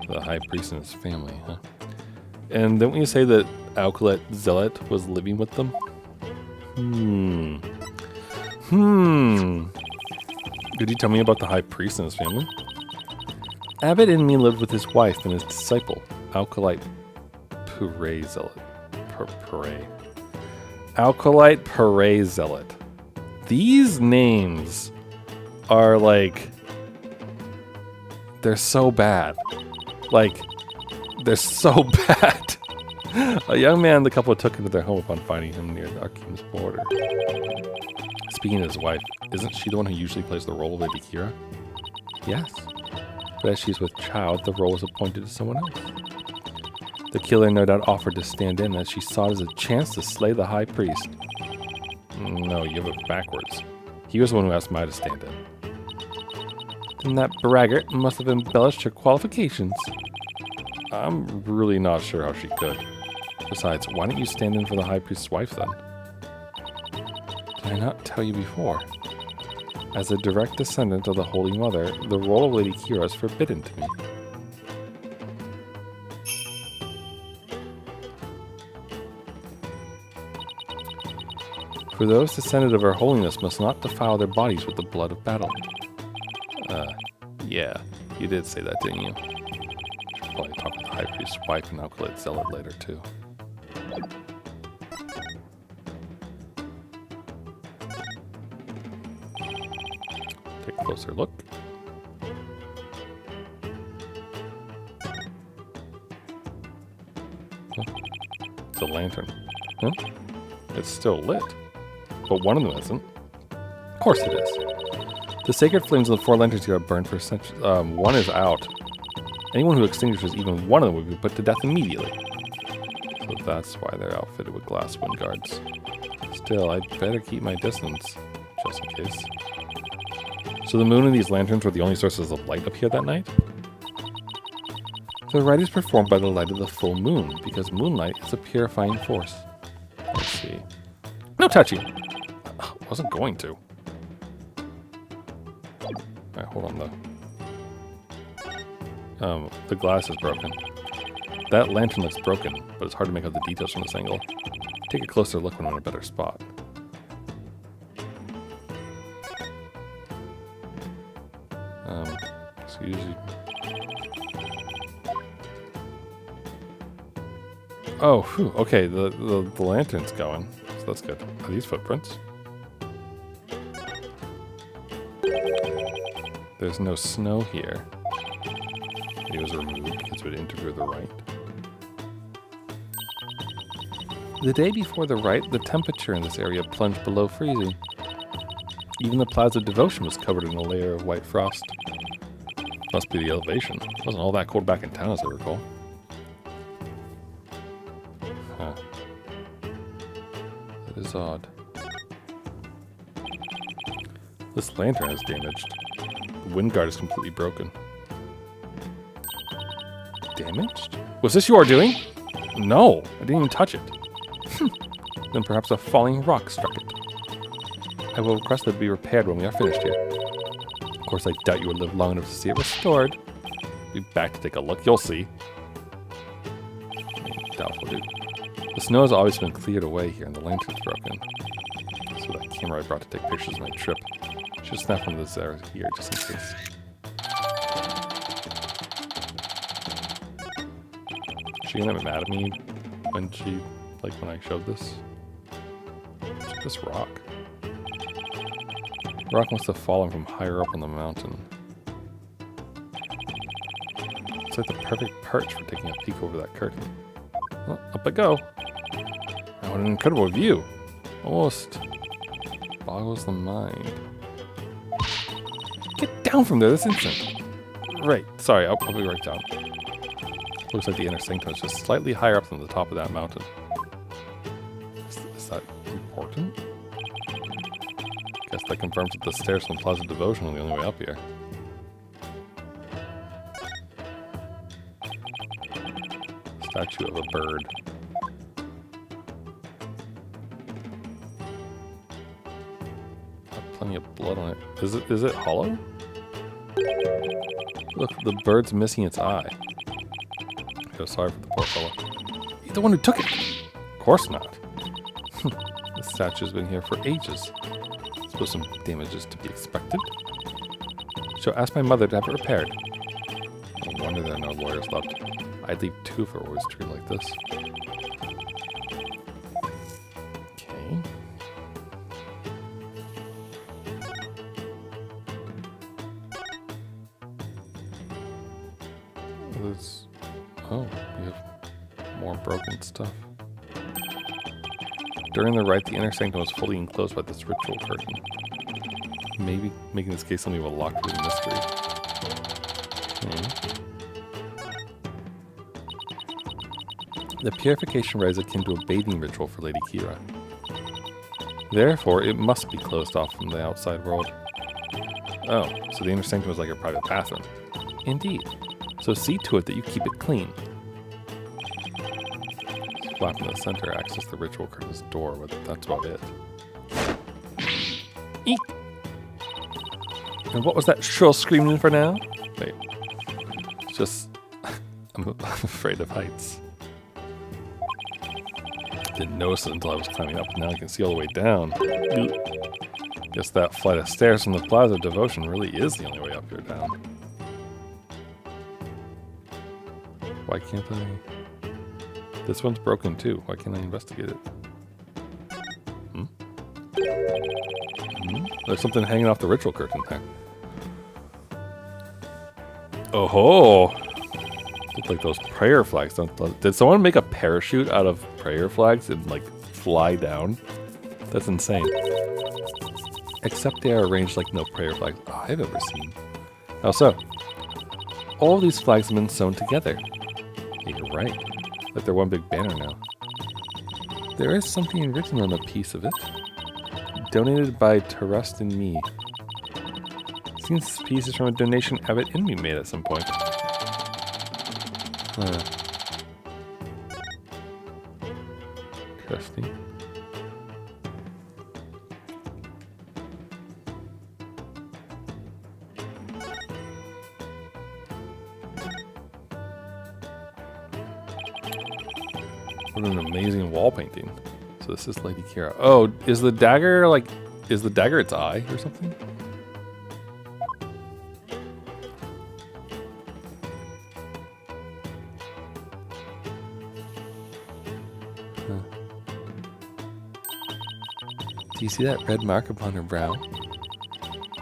The High Priest and his family, huh? And didn't we say that Alkalet Zealot was living with them? Could you tell me about the High Priest and his family? Abbot and me lived with his wife and his disciple, Alkalite Puree Zealot. Alkalite Puree Zealot. These names are like... They're so bad. Like, they're so bad. A young man the couple took into their home upon finding him near the Arkeem's border. Speaking of his wife, isn't she the one who usually plays the role of Lady Kira? Yes. But as she's with child, the role was appointed to someone else. The killer no doubt offered to stand in as she saw it as a chance to slay the High Priest. No, you have it backwards. He was the one who asked Maya to stand in. And that braggart must have embellished her qualifications. I'm really not sure how she could. Besides, why don't you stand in for the High Priest's wife then? Did I not tell you before? As a direct descendant of the Holy Mother, the role of Lady Kira is forbidden to me. For those descended of Her Holiness must not defile their bodies with the blood of battle. Yeah, you did say that, didn't you? Should probably talk with the High Priest's wife and Alkalit Zealot later, too. Take a closer look. Huh? It's a lantern. Huh? It's still lit. But one of them isn't. Of course it is. The sacred flames of the 4 lanterns here are burned for centuries. One is out. Anyone who extinguishes even one of them would be put to death immediately. So that's why they're outfitted with glass wind guards. Still, I'd better keep my distance, just in case. So the moon and these lanterns were the only sources of light up here that night? The rite is performed by the light of the full moon, because moonlight is a purifying force. Let's see. No touching! I wasn't going to. Alright, hold on though. The glass is broken. That lantern looks broken, but it's hard to make out the details from this angle. Take a closer look when we're in a better spot. Excuse you. Oh, whew, okay, the lantern's going, so that's good. Are these footprints? There's no snow here. It was removed because it would interfere with the rite. The day before the rite, the temperature in this area plunged below freezing. Even the Plaza of Devotion was covered in a layer of white frost. Must be the elevation. It wasn't all that cold back in town, as I recall. Huh. That is odd. This lantern is damaged. The wind guard is completely broken. Damaged? Was this your doing? No, I didn't even touch it. Then perhaps a falling rock struck it. I will request that it be repaired when we are finished here. Of course, I doubt you will live long enough to see it restored. Be back to take a look. You'll see. Doubtful, dude. The snow has always been cleared away here, and the lantern's broken. So that camera I brought to take pictures of my trip. Should snap one of those there here, just in case. Is she gonna be mad at me when when I showed this? What's this rock? The rock must have fallen from higher up on the mountain. It's like the perfect perch for taking a peek over that curtain. Well, up I go. Oh, what an incredible view. Almost boggles the mind. Get down from there this instant. Right, sorry, I'll be right down. Looks like the inner sanctum is just slightly higher up than the top of that mountain. Is that important? Guess that confirms that the stairs from Plaza Devotion are the only way up here. Statue of a bird. Got plenty of blood on it. Is it hollow? Look, the bird's missing its eye. I feel sorry for the poor fellow. He's the one who took it! Of course not. The statue's been here for ages. I suppose some damage is to be expected. So ask my mother to have it repaired. No wonder there are no lawyers left. I'd leave too if it was treated like this. Okay. There's... Oh, we have more broken stuff. During the rite, the inner sanctum was fully enclosed by this ritual curtain. Maybe making this case something of a locked room mystery. Okay. The purification rite is akin to a bathing ritual for Lady Kira. Therefore, it must be closed off from the outside world. Oh, so the inner sanctum is like a private bathroom. Indeed. So see to it that you keep it clean. This flap in the center acts as the ritual curtain's door, but that's about it. Eek! And what was that shrill screaming for now? Wait. It's just... I'm afraid of heights. Didn't notice it until I was climbing up, and now I can see all the way down. Guess that flight of stairs from the Plaza of Devotion really is the only way up here down. Why can't I? This one's broken too. Why can't I investigate it? There's something hanging off the ritual curtain there. Oh ho! Look like those prayer flags. Did someone make a parachute out of prayer flags and like fly down? That's insane. Except they are arranged like no prayer flags I've ever seen. How so? All these flags have been sewn together. Yeah, you're right. Like they're one big banner now. There is something written on a piece of it. Donated by Terrust and me. Seems this piece is from a donation Abbott and me made at some point. Interesting. What an amazing wall painting. So this is Lady Kira. Oh, is the dagger its eye or something? Do you see that red mark upon her brow?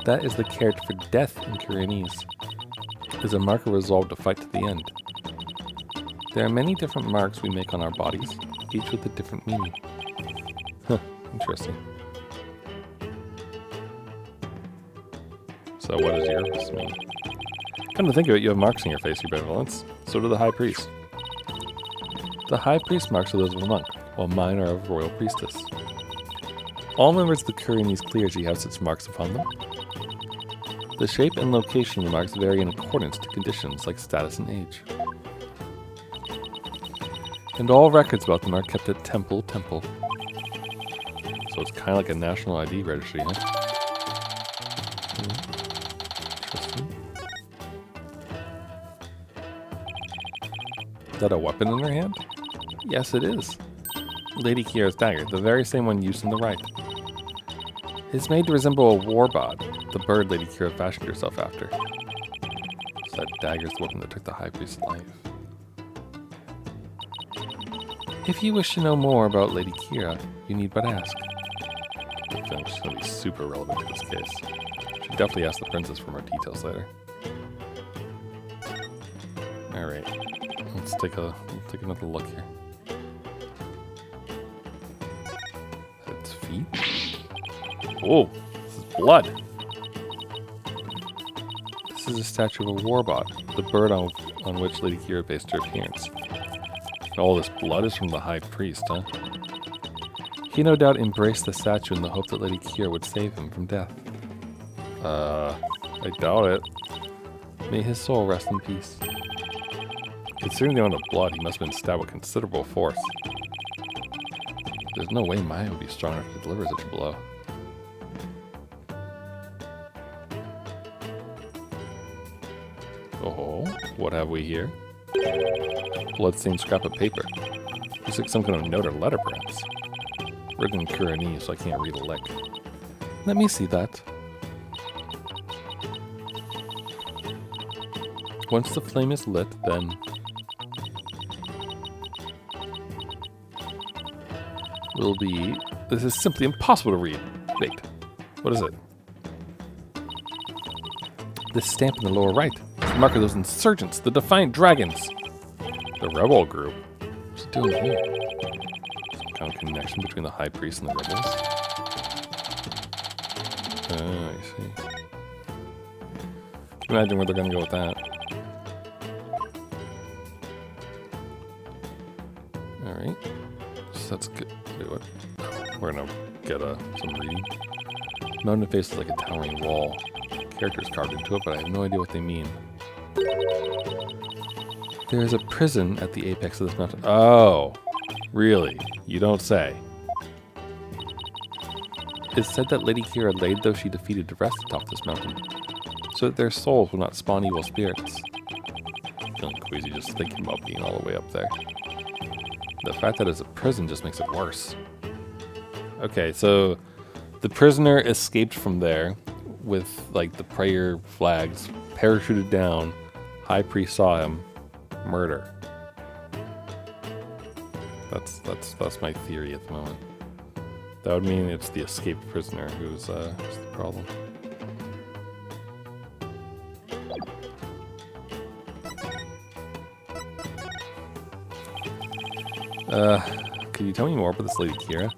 That is the character for death in Koreanese. It is a marker resolved to fight to the end. There are many different marks we make on our bodies, each with a different meaning. Huh, interesting. So what does yours mean? Come to think of it, you have marks on your face, your benevolence. So do the High Priest. The High Priest marks are those of a monk, while mine are of a royal priestess. All members of the Koreanese clergy have such marks upon them. The shape and location of the marks vary in accordance to conditions like status and age. And all records about them are kept at Temple. So it's kind of like a national ID registry, huh? Interesting. Is that a weapon in her hand? Yes, it is. Lady Kiera's dagger, the very same one used in the rite. It's made to resemble a warbod, the bird Lady Kiera fashioned herself after. So that dagger's the weapon that took the High Priest's life. If you wish to know more about Lady Kiera, you need but ask. I feel like she's going to be super relevant to this case. Should definitely ask the princess for more details later. Alright, let's take another look here. Its feet? Whoa, this is blood! This is a statue of a warbot, the bird on which Lady Kiera based her appearance. All this blood is from the High Priest, huh? He no doubt embraced the statue in the hope that Lady Kiera would save him from death. I doubt it. May his soul rest in peace. Considering the amount of blood, he must have been stabbed with considerable force. There's no way Maya would be strong enough to deliver such a blow. Oh, what have we here? Bloodstained scrap of paper. Looks like some kind of note or letter, perhaps. Written in Kuranese, so I can't read a lick. Let me see that. Once the flame is lit, then... will be... This is simply impossible to read. Wait, what is it? This stamp in the lower right. It's the mark of those insurgents, the Defiant Dragons. The rebel group. What's it doing here? Some kind of connection between the High Priest and the rebels. I see. Imagine where they're gonna go with that. Alright. So that's good. Wait, what? We're gonna get some reading. Mountain face is like a towering wall. Characters carved into it, but I have no idea what they mean. There is a prison at the apex of this mountain. Oh, really? You don't say. It's said that Lady Kiera laid those she defeated to rest atop this mountain, so that their souls will not spawn evil spirits. I'm feeling queasy just thinking about being all the way up there. The fact that it's a prison just makes it worse. Okay, so the prisoner escaped from there with like the prayer flags, parachuted down. High Priest saw him. Murder. That's my theory at the moment. That would mean it's the escaped prisoner who's the problem. Could you tell me more about this Lady Kiera?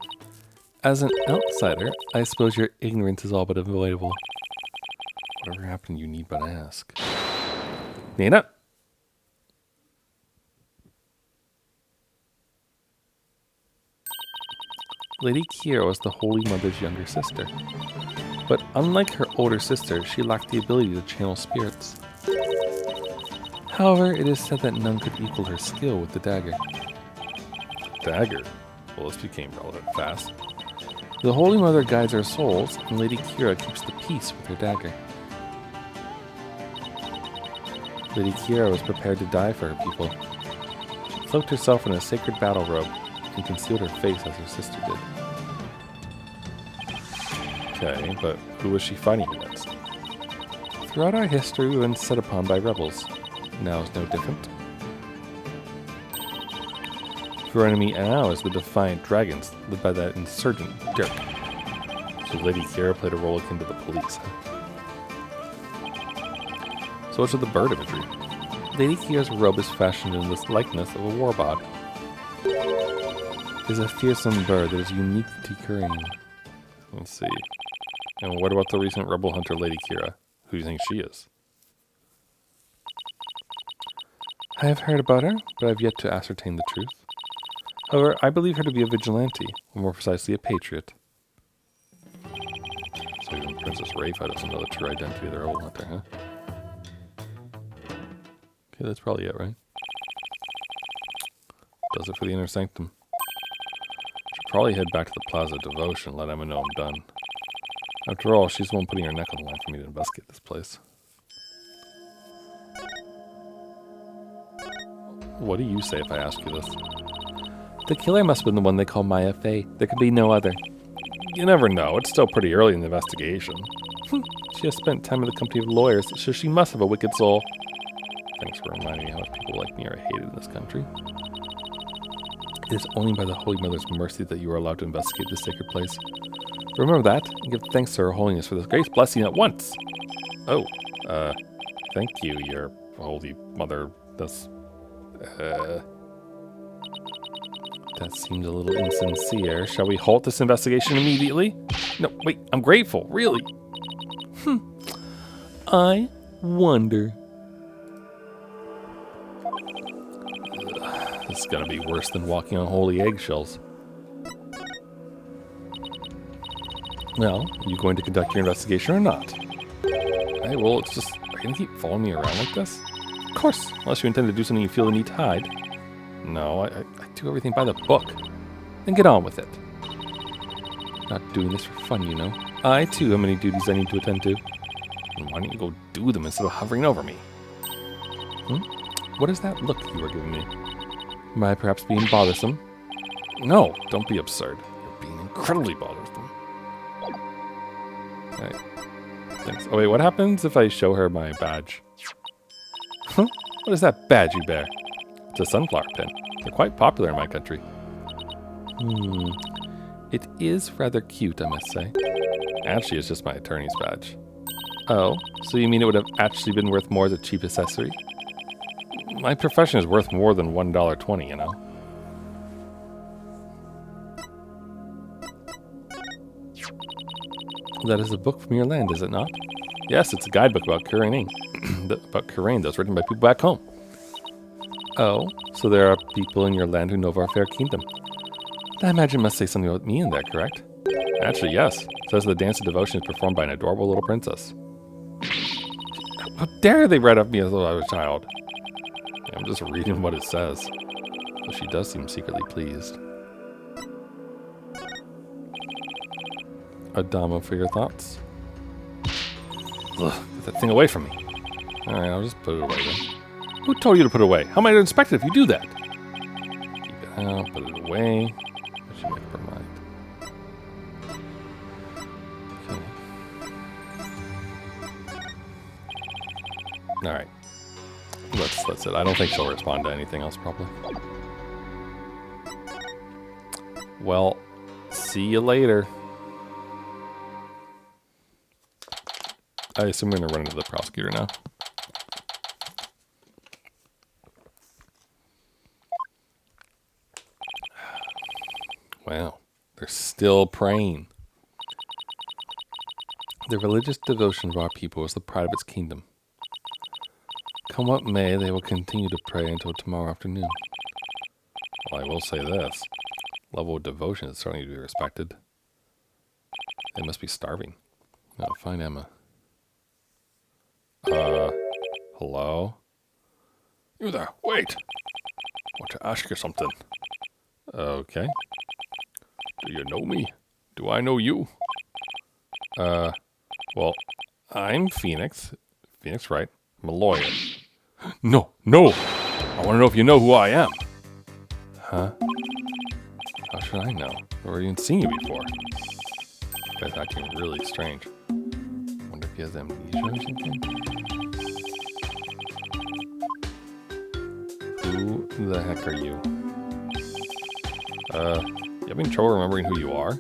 As an outsider, I suppose your ignorance is all but unavoidable. Whatever happened, you need but ask. Nina? Lady Kiera was the Holy Mother's younger sister. But unlike her older sister, she lacked the ability to channel spirits. However, it is said that none could equal her skill with the dagger. Dagger? Well, this became relevant fast. The Holy Mother guides our souls, and Lady Kiera keeps the peace with her dagger. Lady Kiera was prepared to die for her people. She cloaked herself in a sacred battle robe and concealed her face as her sister did. Okay, but who was she fighting against? Throughout our history, we've been set upon by rebels. Now is no different. Her enemy now is the Defiant Dragons, led by that insurgent Dirk. So Lady Kiera played a role akin to the police. So what's with the bird imagery? Lady Kiera's robe is fashioned in this likeness of a warbod. It is a fearsome bird that is unique to Korean. Let's see. And what about the recent rebel hunter Lady Kiera? Who do you think she is? I have heard about her, but I have yet to ascertain the truth. However, I believe her to be a vigilante, or more precisely a patriot. So even Princess Rayfa doesn't know the true identity of the rebel hunter, huh? Okay, that's probably it, right? Does it for the inner sanctum. Should probably head back to the Plaza of Devotion and let Emma know I'm done. After all, she's the one putting her neck on the line for me to investigate this place. What do you say if I ask you this? The killer must have been the one they call Maya Fey. There could be no other. You never know. It's still pretty early in the investigation. She has spent time in the company of lawyers, so she must have a wicked soul. Thanks for reminding me how much people like me are hated in this country. It is only by the Holy Mother's mercy that you are allowed to investigate this sacred place. Remember that, and give thanks to Her Holiness for this grace blessing at once. Oh, thank you, Your Holy Mother. That seems a little insincere. Shall we halt this investigation immediately? No, wait, I'm grateful, really. I wonder. This is gonna be worse than walking on holy eggshells. Well, are you going to conduct your investigation or not? Hey, well, it's just, are you gonna keep following me around like this? Of course, unless you intend to do something you feel the need to hide. No, I do everything by the book. Then get on with it. Not doing this for fun, you know. I, too, have many duties I need to attend to. And why don't you go do them instead of hovering over me? What is that look you are giving me? Am I perhaps being bothersome? No, don't be absurd. You're being incredibly bothersome. Alright. Thanks. Oh wait, what happens if I show her my badge? Huh? What is that badge you bear? It's a sunflower pin. They're quite popular in my country. It is rather cute, I must say. Actually, it's just my attorney's badge. Oh, so you mean it would have actually been worth more as a cheap accessory? My profession is worth more than $1.20, you know. That is a book from your land, is it not? Yes, it's a guidebook about Kurain. About Kurain that was written by people back home. Oh, so there are people in your land who know of our fair kingdom. I imagine it must say something about me in there, correct? Actually, yes. It says the dance of devotion is performed by an adorable little princess. How dare they write up me as though I was a child? I'm just reading what it says. But she does seem secretly pleased. Adama for your thoughts? Ugh, get that thing away from me. Alright, I'll just put it away then. Who told you to put it away? How am I to inspect it if you do that? Keep it out, put it away. I should make up her mind. Okay. Alright. That's it. I don't think she'll respond to anything else, probably. Well, see you later. I assume we're going to run into the prosecutor now. Wow, they're still praying. The religious devotion of our people is the pride of its kingdom. Come what may, they will continue to pray until tomorrow afternoon. Well, I will say this. Level of devotion is certainly to be respected. They must be starving. Now, find Emma. Hello? You there, wait! I want to ask you something. Okay. Do you know me? Do I know you? Well, I'm Phoenix. Phoenix, right? I'm a lawyer. No! I want to know if you know who I am. Huh? How should I know? I've never even seen you before. This guy's acting really strange. Wonder if he has amnesia or something? Who the heck are you? You having trouble remembering who you are?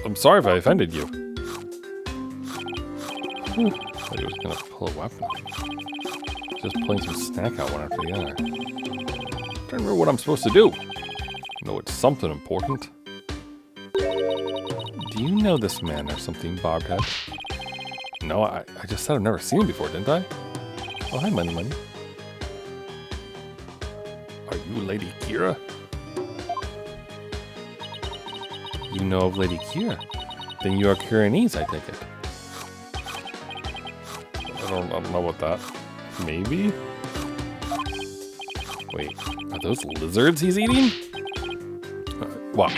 I'm sorry if I offended you. I thought he was gonna pull a weapon. Just pulling some snack out one after the other. I'm trying to remember what I'm supposed to do. No, it's something important. Do you know this man or something, Bobhead? No, I just said I've never seen him before, didn't I? Oh, hi, Money. Are you Lady Kira? You know of Lady Kira? Then you are Kurainese, I take it. I don't know about that. Maybe? Wait, are those lizards he's eating? What?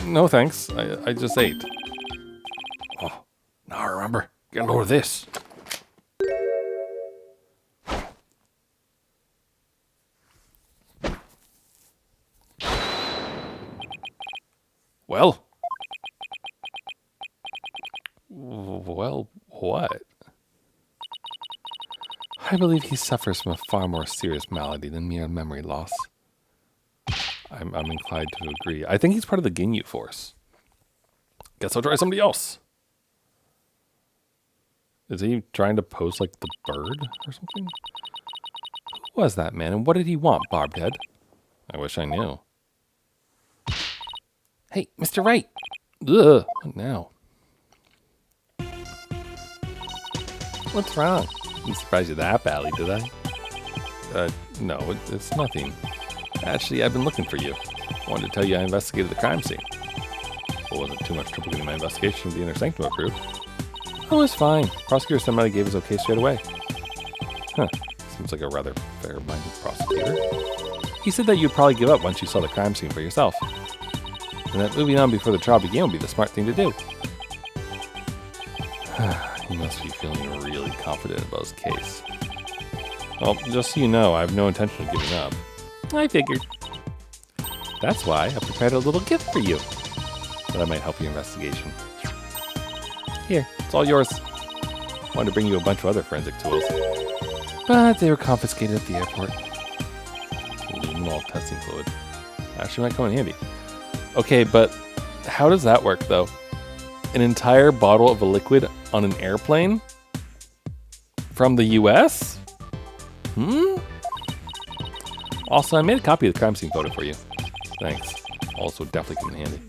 No thanks. I just ate. Oh, now I remember. Get a load of this. Well, what? I believe he suffers from a far more serious malady than mere memory loss. I'm inclined to agree. I think he's part of the Ginyu Force. Guess I'll try somebody else. Is he trying to pose like the bird or something? Who was that man, and what did he want, Barbed Head? I wish I knew. Hey, Mr. Wright! Ugh, what now? What's wrong? Didn't surprise you that badly, did I? No, it's nothing. Actually, I've been looking for you. I wanted to tell you I investigated the crime scene. It wasn't too much trouble getting my investigation of the Inner Sanctum approved. Oh, it was fine. Prosecutor somebody gave his okay straight away. Huh. Seems like a rather fair-minded prosecutor. He said that you'd probably give up once you saw the crime scene for yourself. And that moving on before the trial began would be the smart thing to do. He must be feeling really confident about his case. Well, just so you know, I have no intention of giving up. I figured. That's why I prepared a little gift for you. That might help your investigation. Here, it's all yours. Wanted to bring you a bunch of other forensic tools, but they were confiscated at the airport. Luminol testing fluid. Actually might come in handy. Okay, but how does that work, though? An entire bottle of a liquid on an airplane? From the US? Also, I made a copy of the crime scene photo for you. Thanks. Also, definitely come in handy.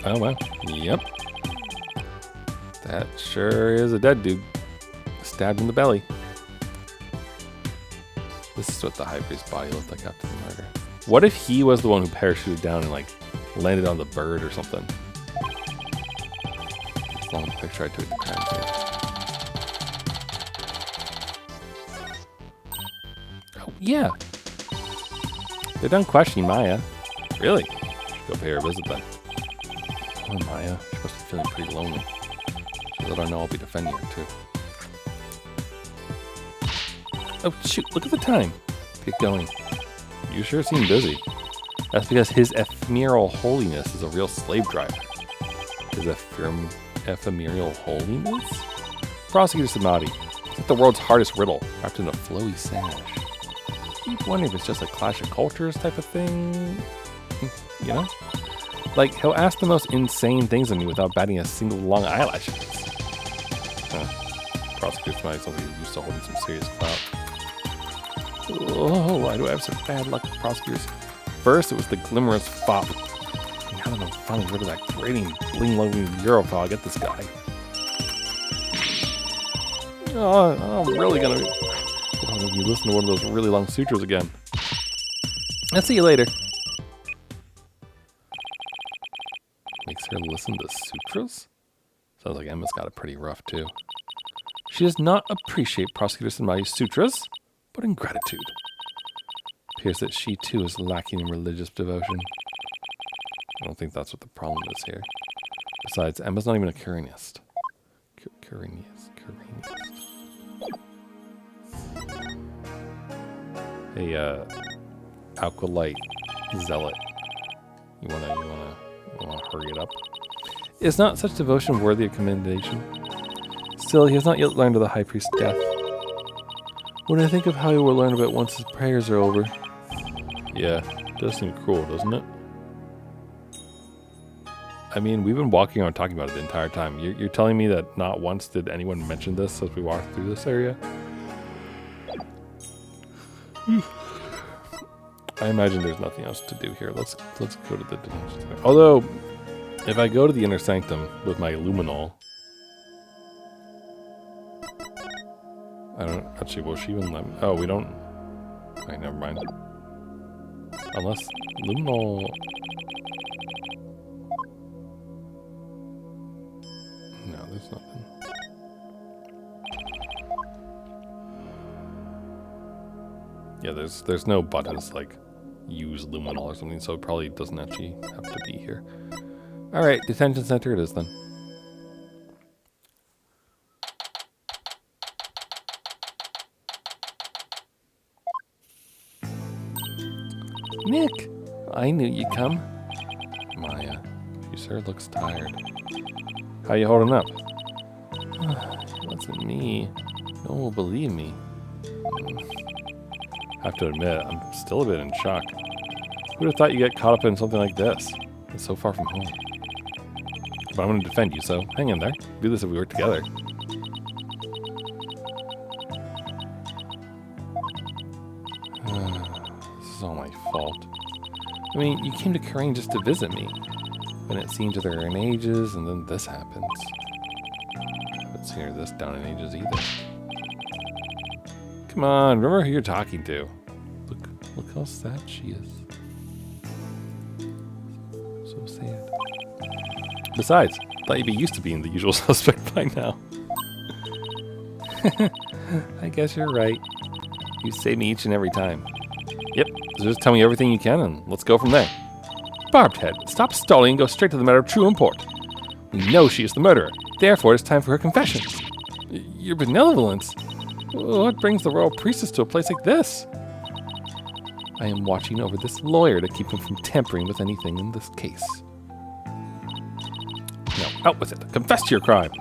Oh, well. Yep. That sure is a dead dude. Stabbed in the belly. This is what the high priest's body looked like after the murder. What if he was the one who parachuted down and, like, landed on the bird or something? This long picture I took at the crime scene. Oh, yeah. They're done questioning Maya. Really? Should go pay her a visit then. Oh, Maya. She must be feeling pretty lonely. She'll let her know I'll be defending her, too. Oh, shoot. Look at the time. Get going. You sure seem busy. That's because his ephemeral holiness is a real slave driver. His ephemeral holiness? Prosecutor Samadhi. It's like the world's hardest riddle, wrapped in a flowy sash. Keep wondering if it's just a clash of cultures type of thing. You know? Like, he'll ask the most insane things of me without batting a single long eyelash. Prosecutor Samadhi sounds like he's used to holding some serious clout. Oh, why do I have such bad luck with prosecutors? First, it was the glimmerous fop. Now that I'm finally rid of that grating, bling-loving Europhile, I'll get this guy. Oh, I'm really gonna you listen to one of those really long sutras again. I'll see you later. Makes her listen to sutras? Sounds like Emma's got it pretty rough, too. She does not appreciate Prosecutor Samadhi's sutras, but in gratitude. Appears that she too is lacking in religious devotion. I don't think that's what the problem is here. Besides, Emma's not even a Curanist. Curanist. Hey, Alkalite Zealot. You wanna hurry it up? Is not such devotion worthy of commendation? Still, he has not yet learned of the High Priest's death. When I think of how he will learn of it once his prayers are over. Yeah, it does seem cruel, doesn't it? I mean, we've been walking around talking about it the entire time. You're telling me that not once did anyone mention this as we walked through this area? I imagine there's nothing else to do here. Let's go to the dimension. Although, if I go to the Inner Sanctum with my Luminol, I don't actually. Will she even let me? Oh, we don't. Alright, never mind. Unless Luminol. No, there's nothing. Yeah, there's no buttons like use luminol or something, so it probably doesn't actually have to be here. All right, detention center it is then. Nick, I knew you'd come. Maya, she sure looks tired. How you holding up? It wasn't me. No one will believe me. Have to admit, I'm still a bit in shock. Who would have thought you'd get caught up in something like this? It's so far from home. But I'm going to defend you, so hang in there. Do this if we work together. This is all my fault. I mean, you came to Korean just to visit me. And it seemed that they're in ages, and then this happens. I haven't seen her this down in ages either. Come on, remember who you're talking to. Look how sad she is. So sad. Besides, thought you'd be used to being the usual suspect by now. I guess you're right. You save me each and every time. Yep, so just tell me everything you can and let's go from there. Barbed Head, stop stalling and go straight to the matter of true import. We know she is the murderer. Therefore, it's time for her confession. Your benevolence? What brings the royal priestess to a place like this? I am watching over this lawyer to keep him from tampering with anything in this case. Now, out with it. Confess to your crime.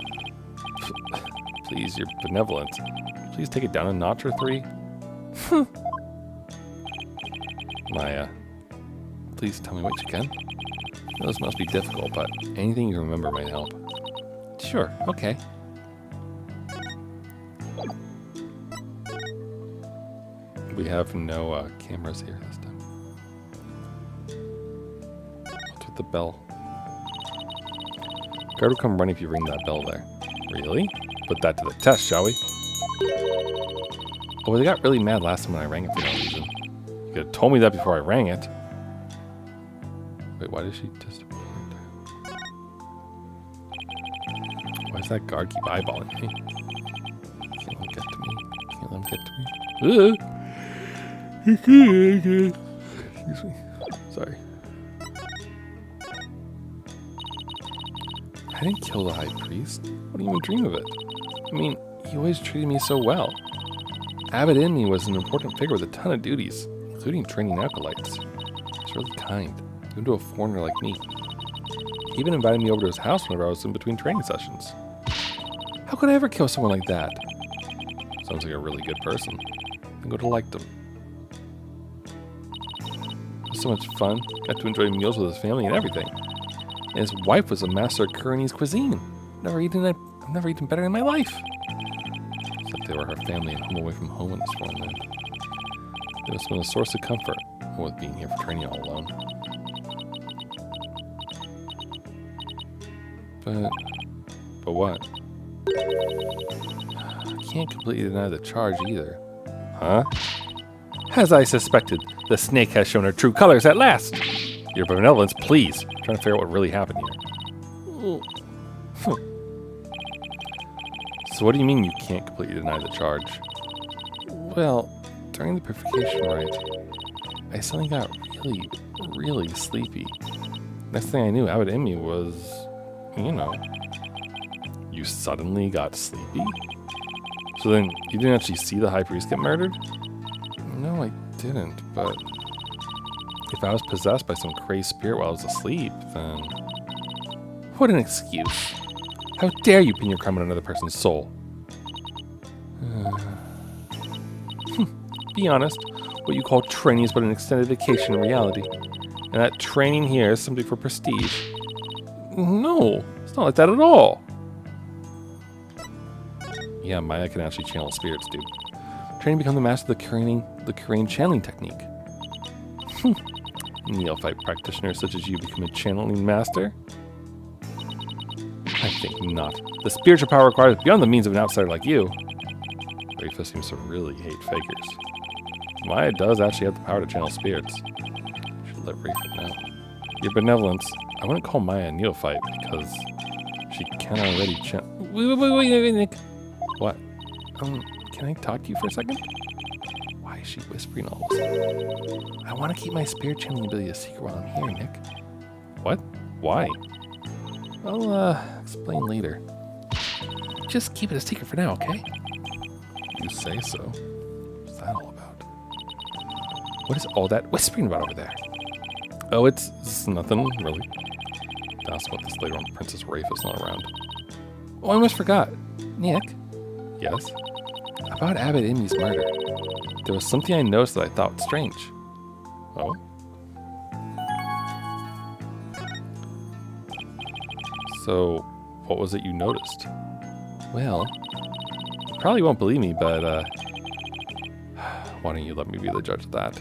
Please, your benevolence. Please take it down a notch or three. Maya, please tell me what you can. I know this must be difficult, but anything you remember might help. Sure, okay. We have no cameras here this time. What's with the bell? Guard will come running if you ring that bell there. Really? Put that to the test, shall we? Oh, they got really mad last time when I rang it for no reason. You could have told me that before I rang it. Wait, why did she disappear? Why does that guard keep eyeballing me? Can't let him get to me. Can't let him get to me. Excuse me. Sorry. I didn't kill the high priest. Wouldn't even dream of it. I mean, he always treated me so well. Abbot in me was an important figure with a ton of duties, including training acolytes. He's really kind, even to a foreigner like me. He even invited me over to his house whenever I was in between training sessions. How could I ever kill someone like that? Sounds like a really good person. I would have liked him. It was so much fun. Got to enjoy meals with his family and everything. And his wife was a master of Koreanese cuisine. I've never eaten better in my life. Except they were her family and home away from home in this foreign land. It must have been a source of comfort with being here for training all alone. But what? I can't completely deny the charge either. Huh? As I suspected, the snake has shown her true colors at last. Your benevolence, please. I'm trying to figure out what really happened here. So what do you mean you can't completely deny the charge? Well, during the purification rite, I suddenly got really, really sleepy. Next thing I knew, Abbot in me was, you know. You suddenly got sleepy? So then, you didn't actually see the high priest get murdered? No, I didn't, but if I was possessed by some crazed spirit while I was asleep, then... What an excuse. How dare you pin your crime on another person's soul? Be honest, what you call training is but an extended vacation in reality. And that training here is simply for prestige. No, it's not like that at all. Yeah, Maya can actually channel spirits, dude. Training to become the master of the Korean channeling technique. Neophyte practitioners such as you become a channeling master? I think not. The spiritual power required is beyond the means of an outsider like you. Rayfa seems to really hate fakers. Maya does actually have the power to channel spirits. Should let Rayfa know. Your benevolence. I wouldn't call Maya a neophyte because she can already channel. Wait, Nick. What? Can I talk to you for a second? Why is she whispering all of a sudden? I want to keep my spirit channeling ability a secret while I'm here, Nick. What? Why? I'll explain later. Just keep it a secret for now, okay? You say so. What's that all about? What is all that whispering about over there? Oh, it's nothing, really. I'll ask about this later on. Princess Rayfa's not around. Oh, I almost forgot. Nick? Yes? About Abbot Imi's murder. There was something I noticed that I thought was strange. Oh? So, what was it you noticed? Well, you probably won't believe me, but, why don't you let me be the judge of that?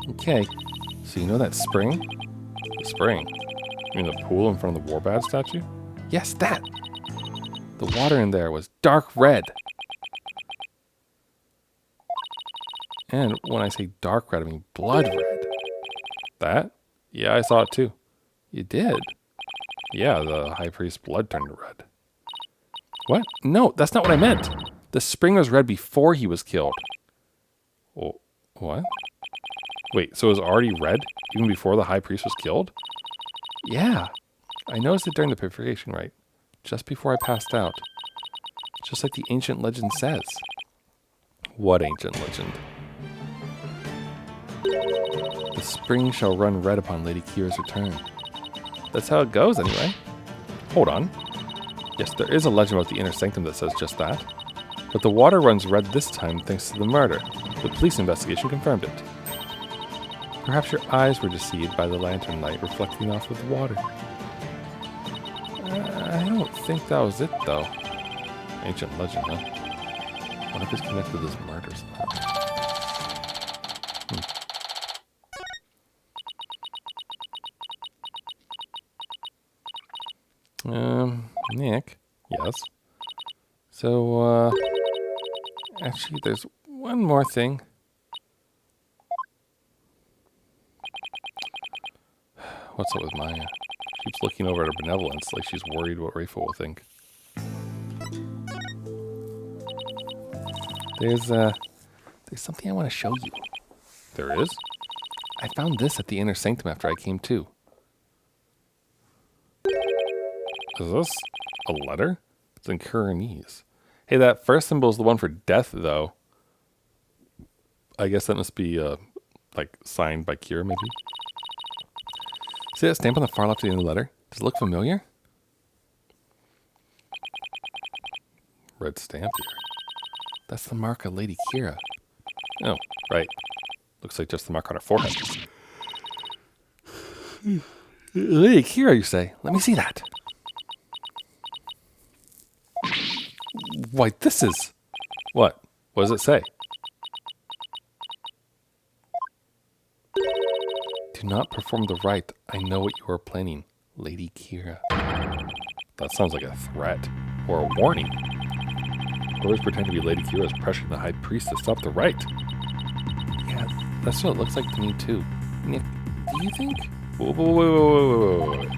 Okay, so you know that spring? The spring? You mean the pool in front of the Warbad statue? Yes, that! The water in there was dark red. And when I say dark red, I mean blood red. That? Yeah, I saw it too. You did? Yeah, the high priest's blood turned red. What? No, that's not what I meant. The spring was red before he was killed. Oh, what? Wait, so it was already red even before the high priest was killed? Yeah. I noticed it during the purification rite, just before I passed out. Just like the ancient legend says. What ancient legend? The spring shall run red upon Lady Kira's return. That's how it goes, anyway. Hold on. Yes, there is a legend about the inner sanctum that says just that. But the water runs red this time thanks to the murder. The police investigation confirmed it. Perhaps your eyes were deceived by the lantern light reflecting off of the water. I don't think that was it, though. Ancient legend, huh? What if it's connected to this murder somehow? Nick? Yes? So, actually, there's one more thing. What's up with Maya? She keeps looking over at her benevolence like she's worried what Rayfa will think. There's something I want to show you. There is? I found this at the inner sanctum after I came to. Is this a letter? It's in Kuranese. Hey, that first symbol is the one for death, though. I guess that must be, like, signed by Kira, maybe? See that stamp on the far left of the end of the letter? Does it look familiar? Red stamp here. That's the mark of Lady Kira. Oh, right. Looks like just the mark on her forehead. Lady Kira, you say? Let me see that. Why, this is... What? What does it say? Do not perform the rite. I know what you are planning, Lady Kira. That sounds like a threat. Or a warning. Whoever's pretending to be Lady Kira is pressuring the high priest to stop the rite. Yeah, that's what it looks like to me too. Nick, do you think... Wait.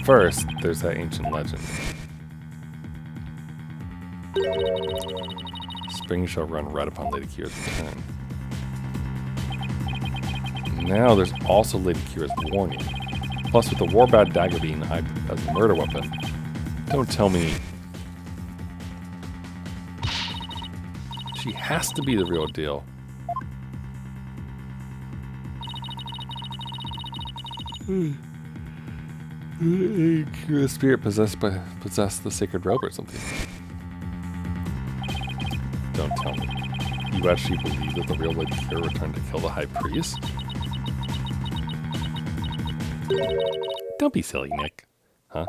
First, there's that ancient legend. Spring shall run red upon Lady Kira's return. Now there's also Lady Kira's warning. Plus with the Warbad dagger being hyped as a murder weapon. Don't tell me... She has to be the real deal. Kira's spirit possessed the sacred robe or something. Don't tell me. You actually believe that the real Lady Kira returned to kill the high priest? Don't be silly, Nick. Huh?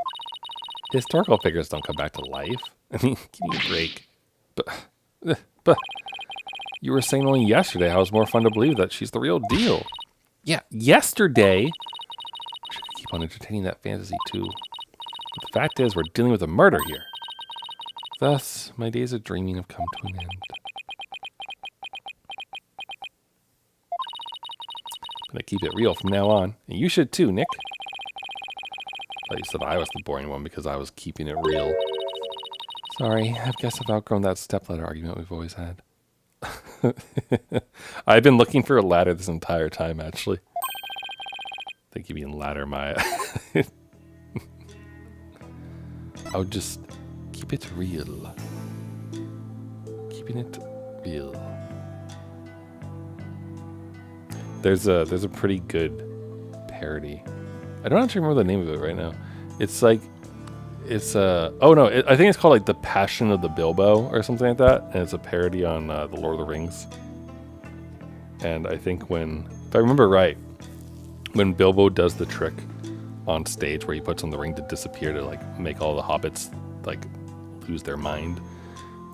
Historical figures don't come back to life. I mean, give me a break. But you were saying only yesterday how it's more fun to believe that she's the real deal. Yeah, yesterday. Wish I could keep on entertaining that fantasy too. But the fact is, we're dealing with a murder here. Thus, my days of dreaming have come to an end. I'm gonna keep it real from now on. And you should too, Nick. I thought you said I was the boring one because I was keeping it real. Sorry, I guess I've outgrown that stepladder argument we've always had. I've been looking for a ladder this entire time, actually. I think you mean ladder, Maya. I would just keep it real. Keeping it real. There's a pretty good parody. I don't actually remember the name of it right now. It's like, I think it's called like The Passion of the Bilbo or something like that. And it's a parody on The Lord of the Rings. And I think if I remember right, when Bilbo does the trick on stage where he puts on the ring to disappear to like make all the hobbits like lose their mind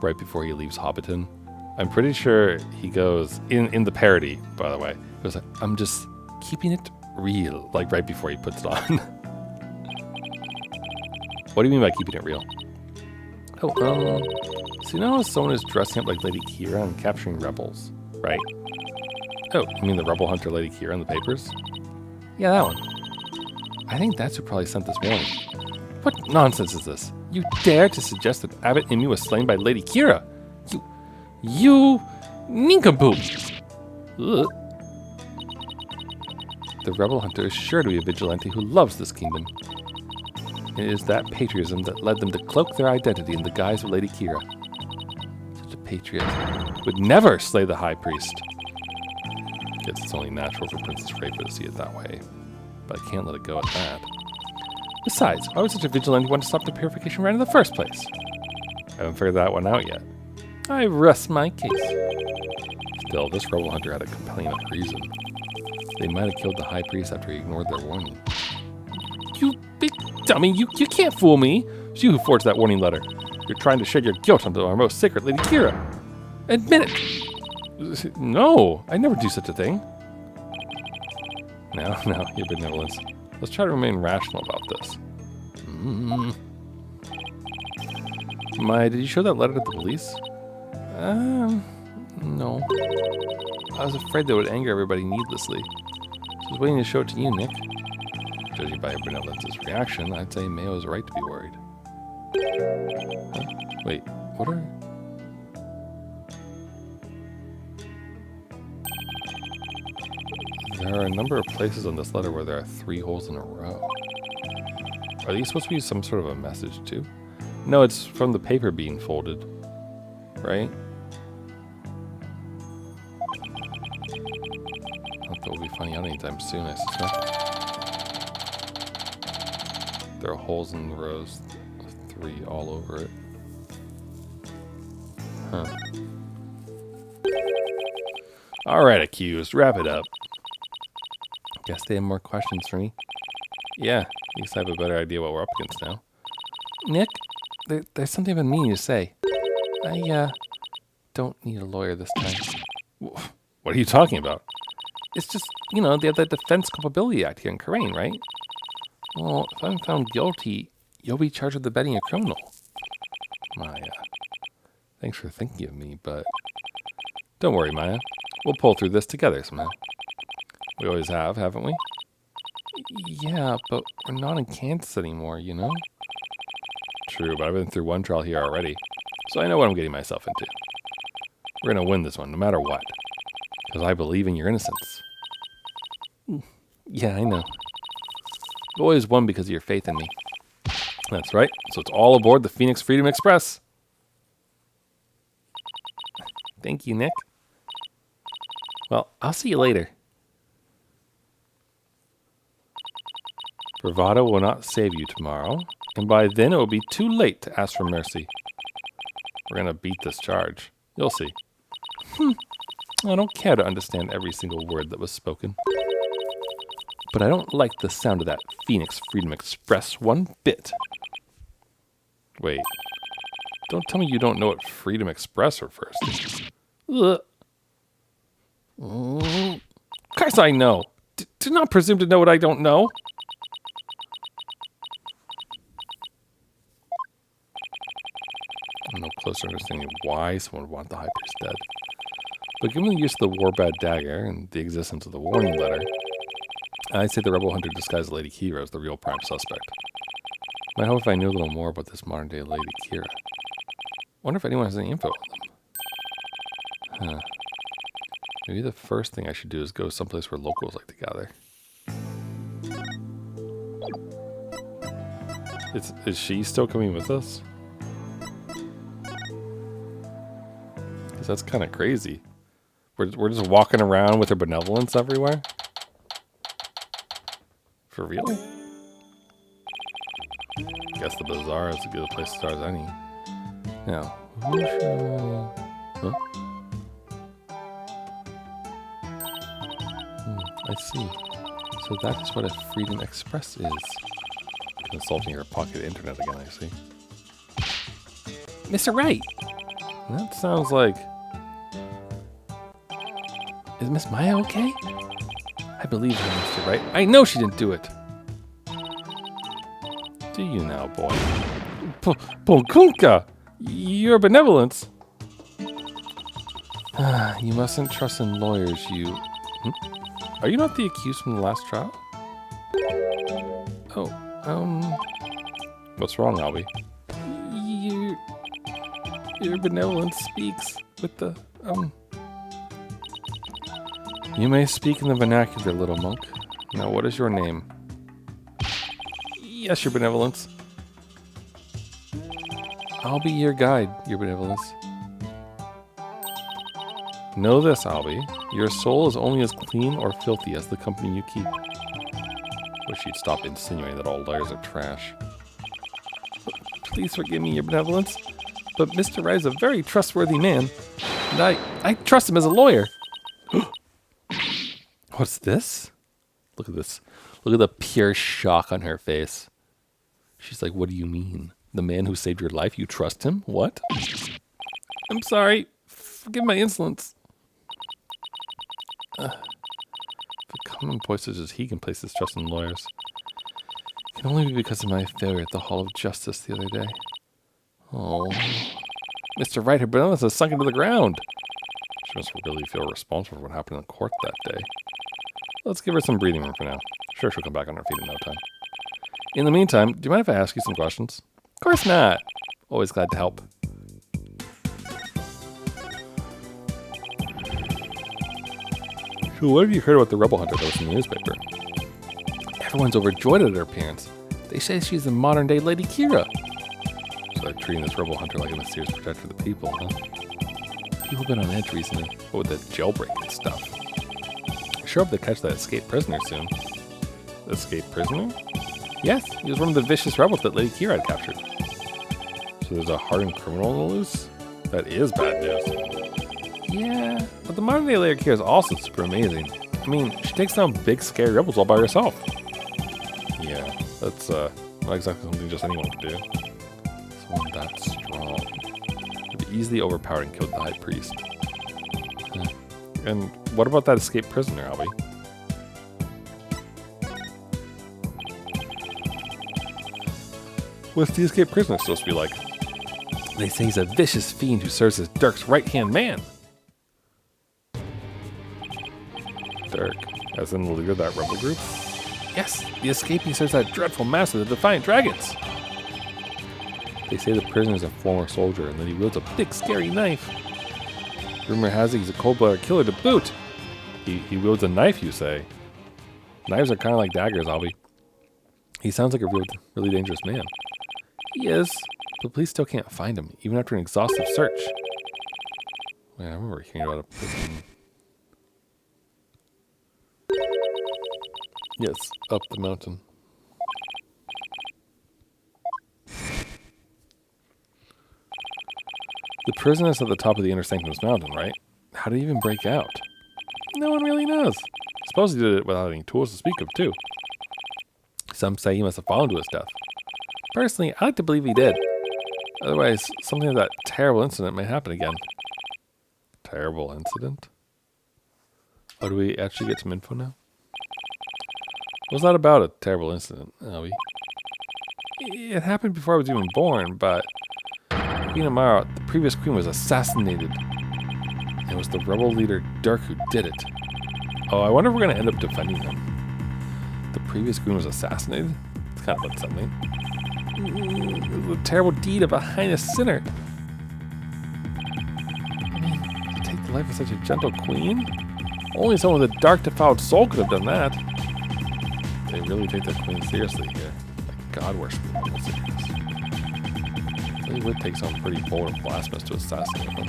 right before he leaves Hobbiton, I'm pretty sure he goes in the parody, by the way, he goes like, I'm just keeping it real, like right before he puts it on. What do you mean by keeping it real? Oh, so you know how someone is dressing up like Lady Kira and capturing rebels, right? Oh, you mean the rebel hunter Lady Kira in the papers? Yeah, that one. I think that's who probably sent this warning. What nonsense is this? You dare to suggest that Abbot Emu was slain by Lady Kira? You nincompoop! Ugh. The rebel hunter is sure to be a vigilante who loves this kingdom. It is that patriotism that led them to cloak their identity in the guise of Lady Kira. Such a patriot would never slay the high priest. Guess it's only natural for Princess Rayfa to see it that way, but I can't let it go at that. Besides, why would such a vigilante want to stop the purification rite in the first place? I haven't figured that one out yet. I rest my case. Still, this rebel hunter had a compelling enough reason. They might have killed the high priest after he ignored their warning. You big dummy, you can't fool me. It's you who forged that warning letter. You're trying to shed your guilt onto our most sacred Lady Kira. Admit it. No, I never do such a thing. No, your benevolence. Let's try to remain rational about this. Maya, did you show that letter to the police? No. I was afraid that would anger everybody needlessly. So I was waiting to show it to you, Nick. Judging by your benevolence's reaction, I'd say Mayo is right to be worried. Huh? Wait, what are... There are a number of places on this letter where there are 3 holes in a row. Are these supposed to be some sort of a message too? No, it's from the paper being folded. Right? I hope that will be finding out anytime soon, I suspect. There are holes in the rows, 3 all over it. Huh. Alright, accused, wrap it up. Guess they have more questions for me. Yeah, at least I have a better idea what we're up against now. Nick, there's something I've been meaning to say. I, don't need a lawyer this time. What are you talking about? It's just, they have the Defense Culpability Act here in Karain, right? Well, if I'm found guilty, you'll be charged with abetting a criminal. Maya, thanks for thinking of me, but... Don't worry, Maya. We'll pull through this together somehow. We always have, haven't we? Yeah, but we're not in Kansas anymore, you know? True, but I've been through one trial here already, so I know what I'm getting myself into. We're gonna win this one, no matter what. Because I believe in your innocence. Yeah, I know. You've always won because of your faith in me. That's right, so it's all aboard the Phoenix Freedom Express. Thank you, Nick. Well, I'll see you later. Bravado will not save you tomorrow, and by then it will be too late to ask for mercy. We're gonna beat this charge. You'll see. I don't care to understand every single word that was spoken. But I don't like the sound of that Phoenix Freedom Express one bit. Wait. Don't tell me you don't know what Freedom Express refers to. Of course I know. Do not presume to know what I don't know. I'm no closer to understanding why someone would want the High Priest dead. But given the use of the Warbad Dagger and the existence of the warning letter, I'd say the rebel hunter disguised Lady Kira as the real prime suspect. Might help if I knew a little more about this modern-day Lady Kira. Wonder if anyone has any info on them. Maybe the first thing I should do is go someplace where locals like to gather. Is she still coming with us? Because that's kind of crazy. We're just walking around with her benevolence everywhere? For real? Guess the bazaar is as good a place to start as any. Now, who shall... Huh? I see. So that is what a Freedom Express is. Consulting her pocket internet again, I see. Mr. Wright! That sounds like... Is Miss Maya okay? I believe her, Mr. Wright. I know she didn't do it! Do you now, boy? Polkunka! Your benevolence! You mustn't trust in lawyers, you... Are you not the accused from the last trial? Oh, what's wrong, Albie? Your benevolence speaks with the, You may speak in the vernacular, little monk. Now, what is your name? Yes, your benevolence. I'll be your guide, your benevolence. Know this, Albie. Your soul is only as clean or filthy as the company you keep. Wish you'd stop insinuating that all lawyers are trash. Please forgive me, your benevolence, but Mr. Wright is a very trustworthy man, and I trust him as a lawyer. What's this? Look at this. Look at the pure shock on her face. She's like, what do you mean? The man who saved your life, you trust him? What? I'm sorry. Forgive my insolence. If a common boy such as he can place his trust in lawyers, it can only be because of my failure at the Hall of Justice the other day. Oh. Mr. Wright, her benevolence has sunk into the ground. She must really feel responsible for what happened in court that day. Let's give her some breathing room for now. Sure, she'll come back on her feet in no time. In the meantime, do you mind if I ask you some questions? Of course not. Always glad to help. So what have you heard about the rebel hunter that was in the newspaper? Everyone's overjoyed at her appearance. They say she's the modern-day Lady Kira. So they're treating this rebel hunter like a mysterious protector of the people, huh? People have been on edge recently. What with the jailbreak and stuff. I sure hope they catch that escaped prisoner soon. Escaped prisoner? Yes, he was one of the vicious rebels that Lady Kira had captured. So there's a hardened criminal on the loose? That is bad news. Yeah, but the modern day Lady Kira is also super amazing. I mean, she takes down big, scary rebels all by herself. Yeah, that's not exactly something just anyone can do. Someone that strong. Could be easily overpowered and killed the high priest. And what about that escaped prisoner, Albie? What's the escaped prisoner supposed to be like? They say he's a vicious fiend who serves as Dirk's right-hand man. Dirk, as in the leader of that rebel group? Yes, the escapee serves that dreadful master, the Defiant Dragons. They say the prisoner is a former soldier and that he wields a big, scary knife. Rumor has it he's a cold-blooded killer to boot. He wields a knife, you say? Knives are kind of like daggers, Albie. He sounds like a really dangerous man. He is, but police still can't find him, even after an exhaustive search. Wait, I remember hearing about a prison. Yes, up the mountain. The prison is at the top of the Inner Sanctums Mountain, right? How did he even break out? No one really knows. I suppose he did it without any tools to speak of, too. Some say he must have fallen to his death. Personally, I like to believe he did. Otherwise, something of that terrible incident may happen again. Terrible incident? Oh, do we actually get some info now? Well, it's not about a terrible incident, Albie. It happened before I was even born, but Queen Amara, the previous queen, was assassinated. It was the rebel leader Dirk who did it. Oh, I wonder if we're going to end up defending him. The previous queen was assassinated? It's kind of like something. It was a terrible deed of a heinous sinner. I mean, to take the life of such a gentle queen? Only someone with a dark, defiled soul could have done that. They really take their queen seriously here. Like God worshipping people serious. They would take something pretty bold and blasphemous to assassinate them.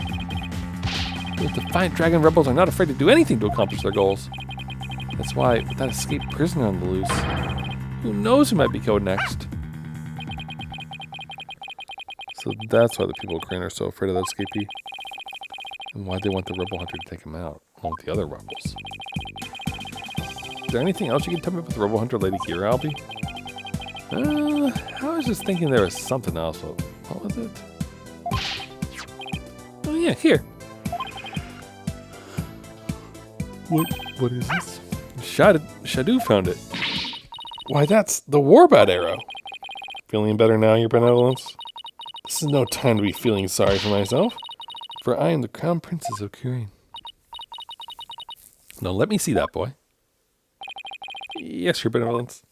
Those defiant dragon rebels are not afraid to do anything to accomplish their goals. That's why, with that escaped prisoner on the loose, who knows who might be killed next? So that's why the people of Crane are so afraid of that escapee. And why they want the rebel hunter to take him out, along with the other rebels. Is there anything else you can tell me about the rebel hunter Lady Kira, Albie? I was just thinking there was something else. What was it? Oh yeah, here. What is this? Shadu found it. Why, that's the Warbat arrow. Feeling better now, your benevolence? This is no time to be feeling sorry for myself, for I am the crown princess of Kurain. Now let me see that, boy. Yes, your benevolence.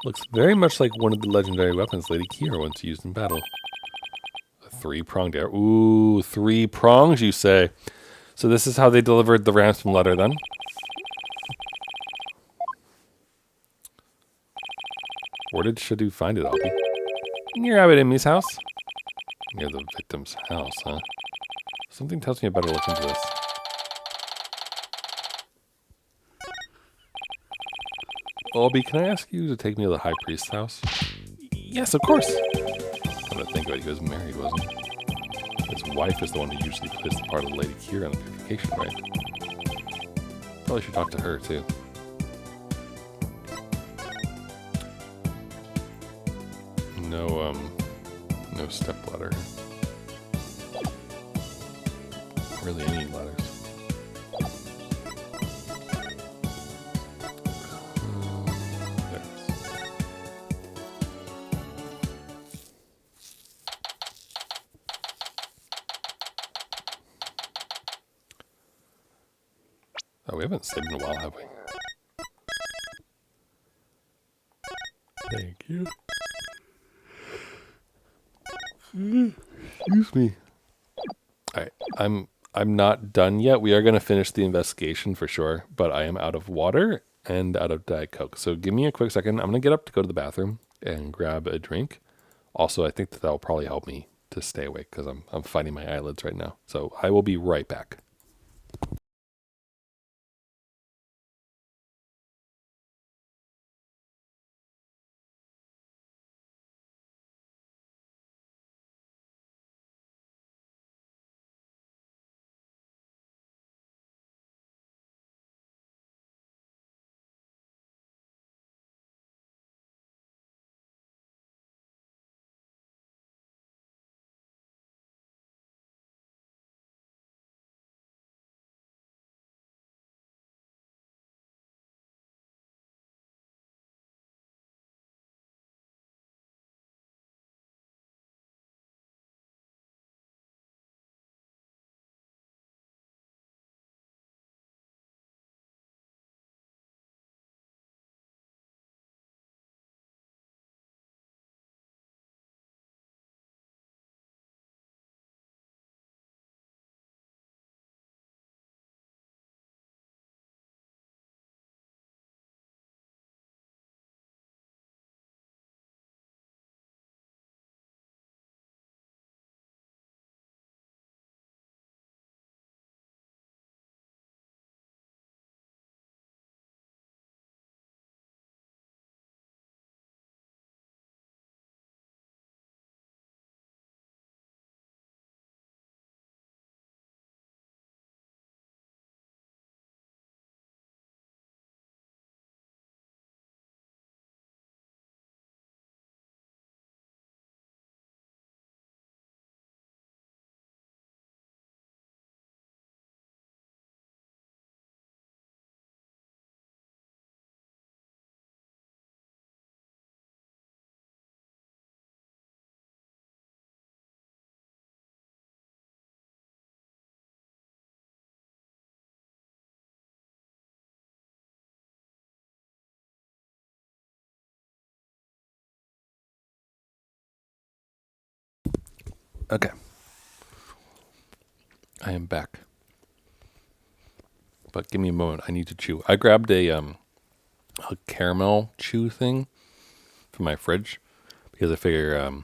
Looks very much like one of the legendary weapons Lady Kira once used in battle. A 3-pronged arrow. Ooh, 3 prongs, you say? So this is how they delivered the ransom letter, then? Where did Shadu find it, Albie? Near Abbot Emmy's house. Near the victim's house, huh? Something tells me I better look into this. Albie, can I ask you to take me to the High Priest's house? Yes, of course. Come to think of it, he was married, wasn't he? His wife is the one who usually plays the part of Lady Kira on the purification rite. Probably should talk to her, too. No stepladder. Really any letters. There it is. Oh, we haven't saved in a while, have we? Thank you. Excuse me. Alright, I'm not done yet. We are going to finish the investigation for sure, but I am out of water and out of Diet Coke. So give me a quick second. I'm going to get up to go to the bathroom and grab a drink. Also, I think that will probably help me to stay awake because I'm fighting my eyelids right now. So I will be right back. Okay. I am back. But give me a moment. I need to chew. I grabbed a caramel chew thing from my fridge because I figure,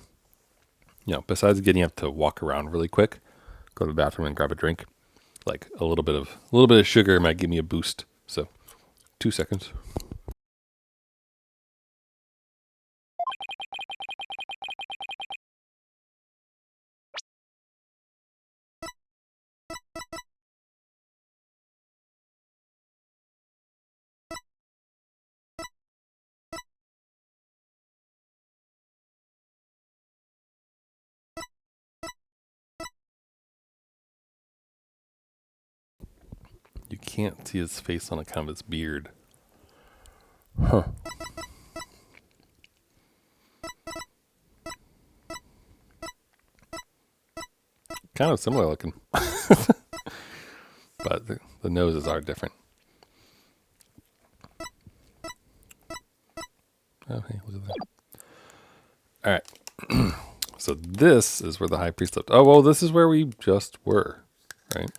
besides getting up to walk around really quick, go to the bathroom and grab a drink, like a little bit of sugar might give me a boost. So, 2 seconds. You can't see his face on account of his beard. Huh. Kind of similar looking. But the noses are different. Okay, look at that. Alright. So this is where the high priest lived. Oh, well, this is where we just were, right?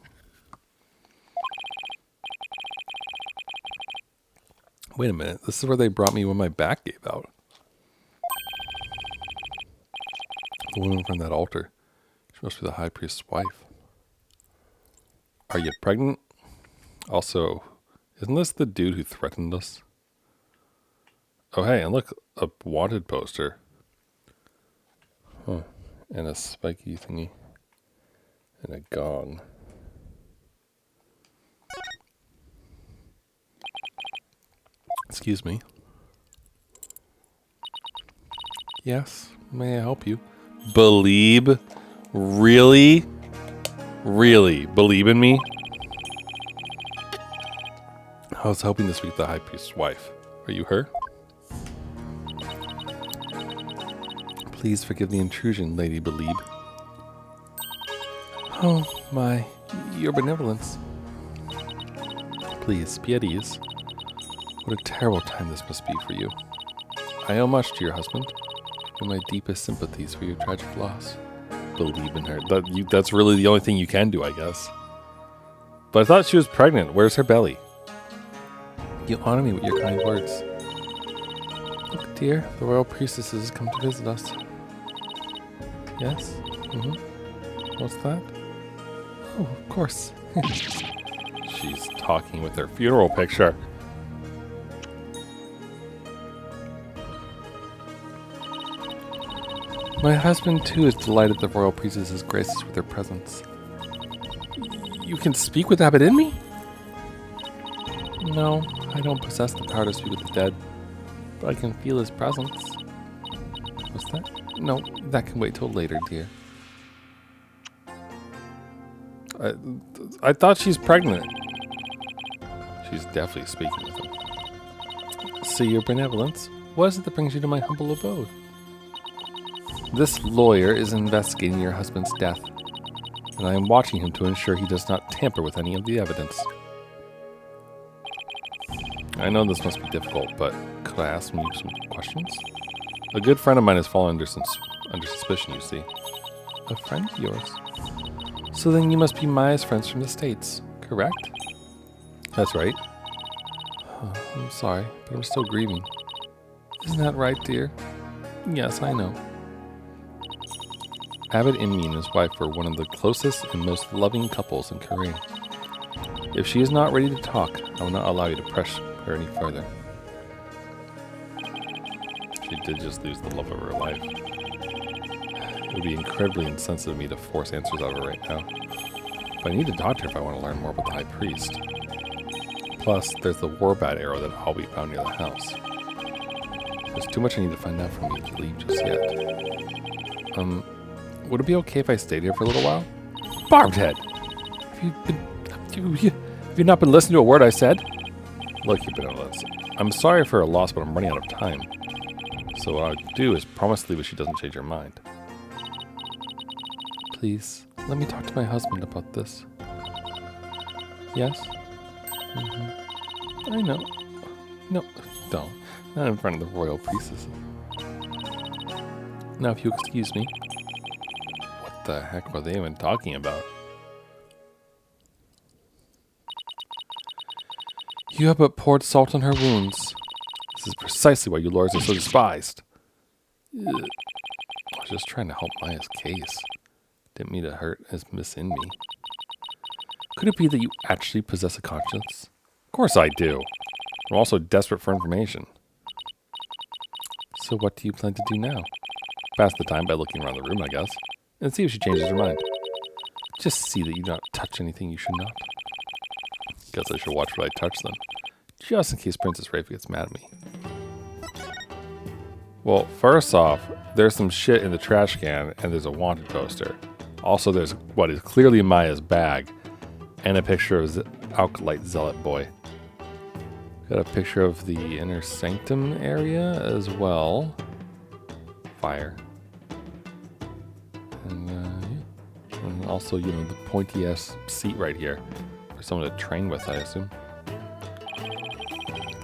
Wait a minute. This is where they brought me when my back gave out. The woman from that altar. She must be the high priest's wife. Are you pregnant? Also, isn't this the dude who threatened us? Oh, hey, and look, a wanted poster. Huh. And a spiky thingy. And a gong. Excuse me. Yes, may I help you? Believe? Really? Really? Believe in me? I was hoping this week the high priest's wife. Are you her? Please forgive the intrusion, Lady Believe. Oh my, your benevolence. Please, be at ease. What a terrible time this must be for you. I owe much to your husband, and my deepest sympathies for your tragic loss. Believe in her. That's really the only thing you can do, I guess. But I thought she was pregnant. Where's her belly? You honor me with your kind words. Look, dear, the royal priestess has come to visit us. Yes? Mm-hmm. What's that? Oh, of course. She's talking with her funeral picture. My husband, too, is delighted the royal priestess has graced us with her presence. You can speak with Abbot in me? No, I don't possess the power to speak with the dead, but I can feel his presence. What's that? No, that can wait till later, dear. I thought she's pregnant. She's definitely speaking with him. See your benevolence. What is it that brings you to my humble abode? This lawyer is investigating your husband's death, and I am watching him to ensure he does not tamper with any of the evidence. I know this must be difficult, but could I ask you some questions? A good friend of mine has fallen under suspicion, you see. A friend of yours? So then you must be Maya's friends from the States, correct? That's right. Oh, I'm sorry, but I'm still grieving. Isn't that right, dear? Yes, I know. Abbot Inmi and his wife were one of the closest and most loving couples in Korea. If she is not ready to talk, I will not allow you to press her any further. She did just lose the love of her life. It would be incredibly insensitive of me to force answers out of her right now. But I need to talk to her if I want to learn more about the High Priest. Plus, there's the war bat arrow that I'll be found near the house. There's too much I need to find out from you to leave just yet. Would it be okay if I stayed here for a little while? Barbed head! Have you not been listening to a word I said? Look, you've been I'm sorry for her loss, but I'm running out of time. So what I'll do is promise to leave if she doesn't change her mind. Please, let me talk to my husband about this. Yes? I know. No, don't. Not in front of the royal priestess. Now, if you excuse me. What the heck were they even talking about? You have but poured salt on her wounds. This is precisely why you lords are so despised. Ugh. I was just trying to help Maya's case. Didn't mean to hurt as Miss in me. Could it be that you actually possess a conscience? Of course I do. I'm also desperate for information. So what do you plan to do now? Pass the time by looking around the room, I guess. And see if she changes her mind. Just see that you do not touch anything you should not. Guess I should watch what I touch then. Just in case Princess Rayfa gets mad at me. Well, first off, there's some shit in the trash can, and there's a wanted poster. Also, there's what is clearly Maya's bag, and a picture of Alkalite Zealot Boy. Got a picture of the inner sanctum area as well. Fire. And, yeah. And also, you know, the pointy-ass seat right here. For someone to train with, I assume.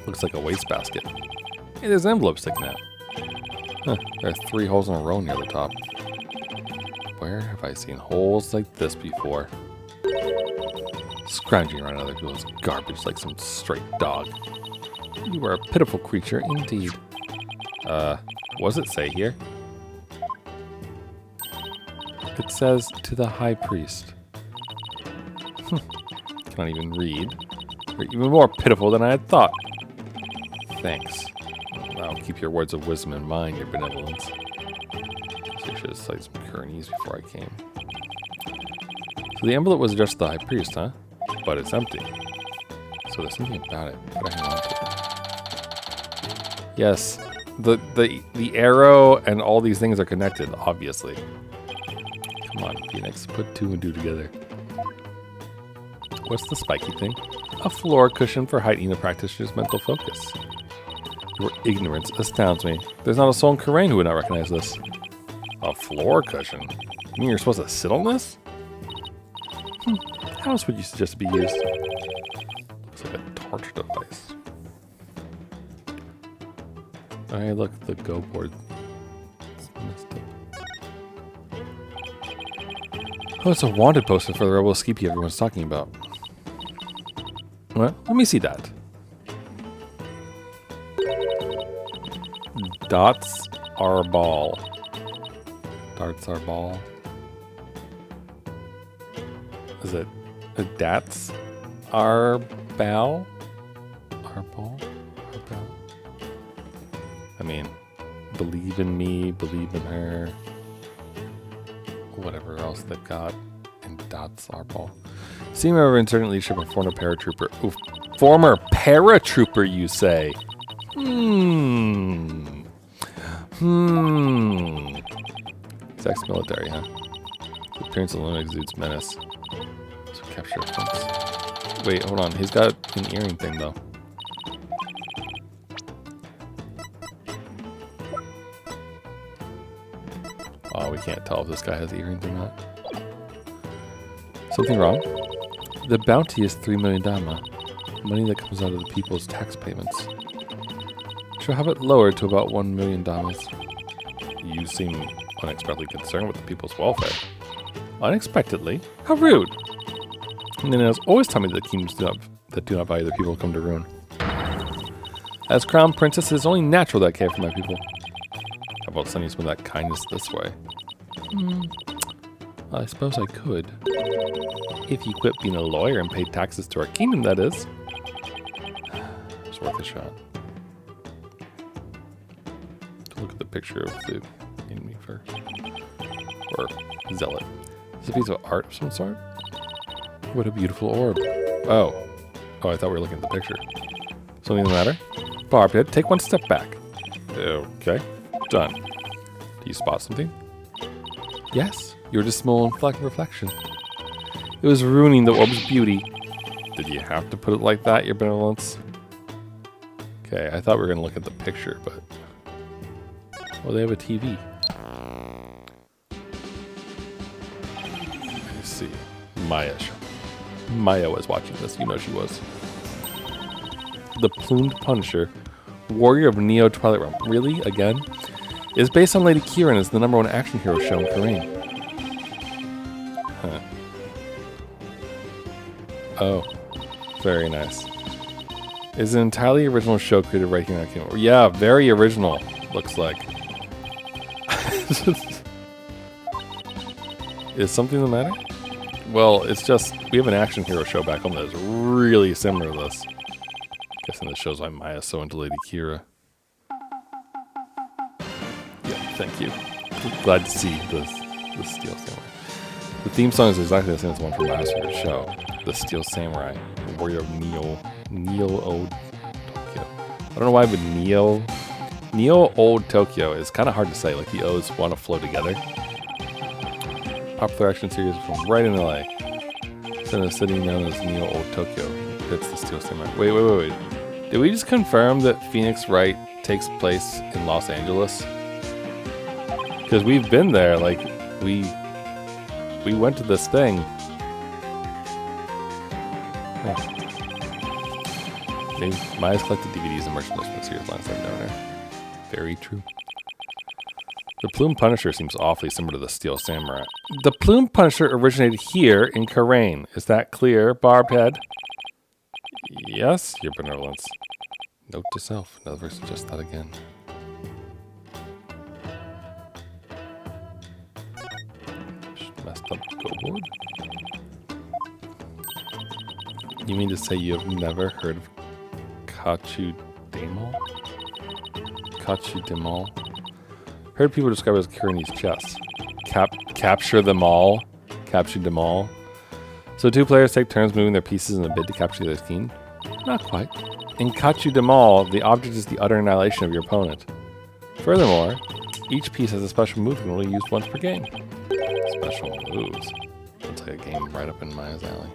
Looks like a wastebasket. Hey, there's an envelope sticking out. Huh, there are 3 holes in a row near the top. Where have I seen holes like this before? Scrounging around other people's garbage like some stray dog. You are a pitiful creature indeed. What does it say here? It says, to the high priest. Can't even read. You're even more pitiful than I had thought. Thanks. I'll keep your words of wisdom in mind, your benevolence. I should have cited some Kuranese before I came. So the envelope was addressed to the high priest, huh? But it's empty. So there's something about it. Gotta hang on to it. Yes, the arrow and all these things are connected, obviously. Come on, Phoenix, put 2 and 2 together. What's the spiky thing? A floor cushion for heightening the practitioner's mental focus. Your ignorance astounds me. There's not a soul in Karain who would not recognize this. A floor cushion? You mean you're supposed to sit on this? How else would you suggest it be used? Looks like a torture device. Hey, look, the Go board. It's messed up. Oh, it's a wanted poster for the rebel skippy everyone's talking about. What? Let me see that. Dots are ball. Darts are ball. Is it dats are ball? Are ball? Are ball? I mean, believe in me, believe in her. Whatever else they've got. And dots are ball. Senior member insurgent leadership and former paratrooper. Oof. Former paratrooper, you say? It's ex-military, huh? The appearance alone exudes menace. So capture it once. Wait, hold on. He's got an earring thing, though. Oh, we can't tell if this guy has earrings or not. Something wrong? The bounty is 3 million dama. Money that comes out of the people's tax payments. She'll have it lowered to about 1 million damas. You seem unexpectedly concerned with the people's welfare. Unexpectedly? How rude! And then has always told me that kingdoms that do not value the people come to ruin. As crown princess, it is only natural that I care for my people. How about sending some of that kindness this way? I suppose I could. If you quit being a lawyer and paid taxes to our kingdom, that is. It's worth a shot. Look at the picture of the enemy first. Or zealot. Is it a piece of art of some sort? What a beautiful orb. Oh, I thought we were looking at the picture. Something the matter? Barbhead, take one step back. Okay, done. Do you spot something? Yes, your dismal reflection. It was ruining the orb's beauty. Did you have to put it like that, your benevolence? Okay, I thought we were going to look at the picture, but... Well, they have a TV. Let's see. Maya was watching this. You know she was. The Plumed Punisher, warrior of Neo Twilight Realm. Really? Again? Is based on Lady Kieran as the #1 action hero show in Karain. Huh. Oh. Very nice. Is an entirely original show created right here in our kingdom. Yeah, very original, looks like. Is something the matter? Well, it's just, we have an action hero show back home that is really similar to this. Guessing this shows why Maya's so into Lady Kira. Yeah, thank you. Glad to see this Steel Samurai. The theme song is exactly the same as the one from last year's show. The Steel Samurai, the warrior of Neo Old Tokyo. I don't know why, but Neo Old Tokyo is kind of hard to say. Like the O's want to flow together. Popular action series from right in LA. Set in a city known as Neo Old Tokyo. Pits the Steel Samurai. Wait. Did we just confirm that Phoenix Wright takes place in Los Angeles? Because we've been there. Like we went to this thing. Oh. Maybe Maya's collected DVDs and merchandise from the series last time down there. Very true. The Plume Punisher seems awfully similar to the Steel Samurai. The Plume Punisher originated here in Karain. Is that clear, Barbed Head? Yes, your benevolence. Note to self. Another verse just that again. Just messed up the go board. You mean to say you have never heard of Kachu Demal? Kachu Demal? Heard people describe it as Kirini's chess. Capture them all. Capture them all. So two players take turns moving their pieces in a bid to capture the other's king? Not quite. In Kachu them all, the object is the utter annihilation of your opponent. Furthermore, each piece has a special move and only used once per game. Special moves. That's like a game right up in Maya's alley.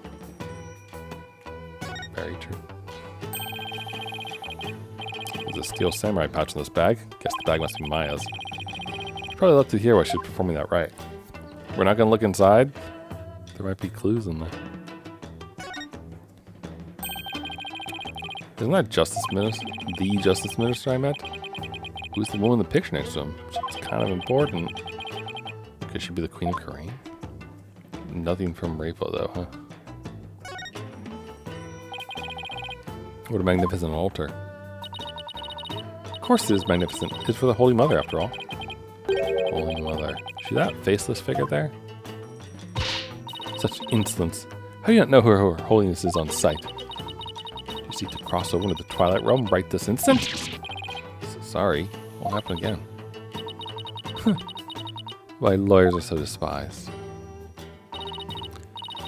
Very true. There's a Steel Samurai pouch in this bag. Guess the bag must be Maya's. Probably love to hear why she's performing that right. We're not gonna look inside. There might be clues in there. Isn't that Justice Minister? The Justice Minister I met? Who's the woman in the picture next to him? It's kind of important. Could she be the Queen of Karain? Nothing from Rayfa though, huh? What a magnificent altar. Of course it is magnificent. It's for the Holy Mother after all. Holy Mother. See that faceless figure there? Such insolence. How do you not know who her holiness is on sight? You seek to cross over into the Twilight Realm right this instant? Sorry, won't happen again. Why lawyers are so despised.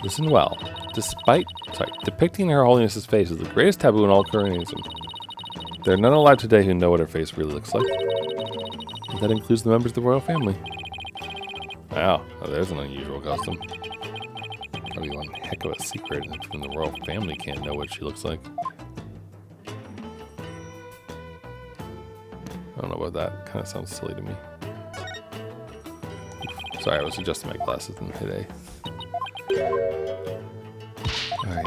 Listen well. Depicting her holiness's face is the greatest taboo in all Koreanism. There are none alive today who know what her face really looks like. And that includes the members of the royal family. Wow, there's an unusual custom. Probably one heck of a secret if even the royal family can't know what she looks like. I don't know about that. Kind of sounds silly to me. Sorry, I was adjusting my glasses in today. Alright.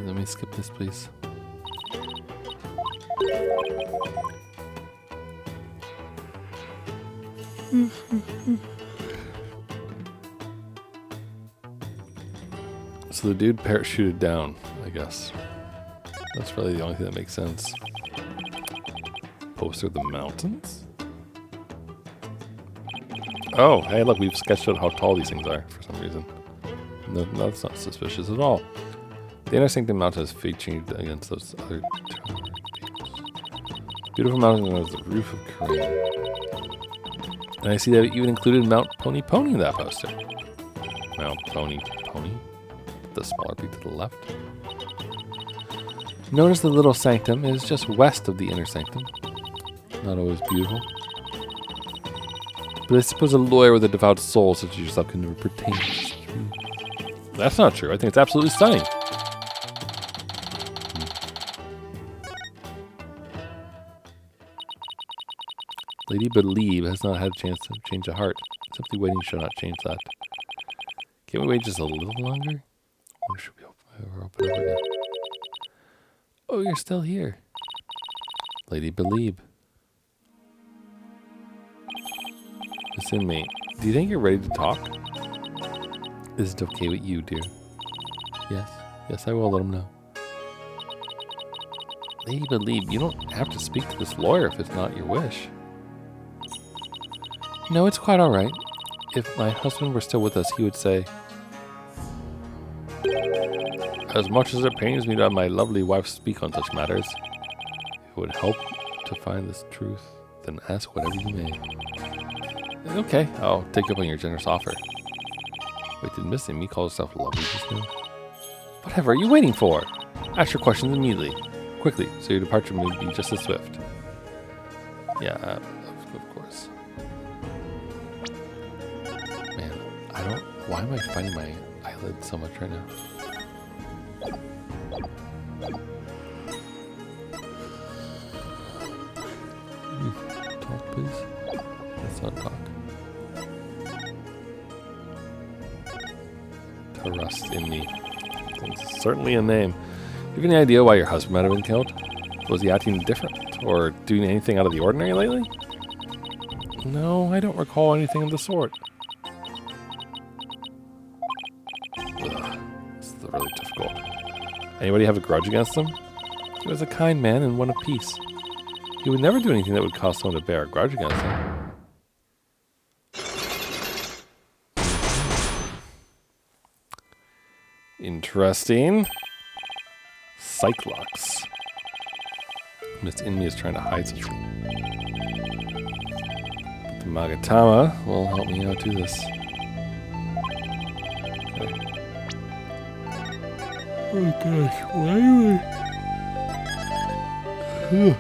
Let me skip this, please. So the dude parachuted down, I guess. That's really the only thing that makes sense. Poster of the mountains? Oh, hey, look, we've sketched out how tall these things are for some reason. No, that's not suspicious at all. The inner sanctum mountain is featured against those other beautiful mountain as the roof of Korea. And I see that it even included Mount Pony Pony in that poster. Mount Pony Pony? The smaller peak to the left. Notice the little sanctum is just west of the inner sanctum. Not always beautiful. But I suppose a lawyer with a devout soul such as yourself can never pertain to this. That's not true. I think it's absolutely stunning. Lady Believe has not had a chance to change a heart. Simply waiting shall not change that. Can't we wait just a little longer? Or should we open up again? Oh, you're still here. Lady Believe. Listen, mate. Do you think you're ready to talk? Is it okay with you, dear? Yes. Yes, I will let him know. Lady Believe, you don't have to speak to this lawyer if it's not your wish. No, it's quite alright. If my husband were still with us, he would say, as much as it pains me to have my lovely wife speak on such matters, if it would help to find this truth, then ask whatever you may. Okay, I'll take up on your generous offer. Wait, did Miss Amy call herself lovely just now? Whatever are you waiting for? Ask your questions immediately. Quickly, so your departure may be just as swift. Yeah, of course. Man, why am I finding my eyelid so much right now? Talk, please. Let's not talk. To rust in me. It's certainly a name. Do you have any idea why your husband might have been killed? Was he acting different or doing anything out of the ordinary lately? No, I don't recall anything of the sort. Ugh, this is really difficult. Anybody have a grudge against him? He was a kind man and one of peace. He would never do anything that would cause someone to bear a grudge against him. Interesting. Cyclops. Miss Inmi is trying to hide something. But the Magatama will help me out do this. Okay. Oh gosh, why am I...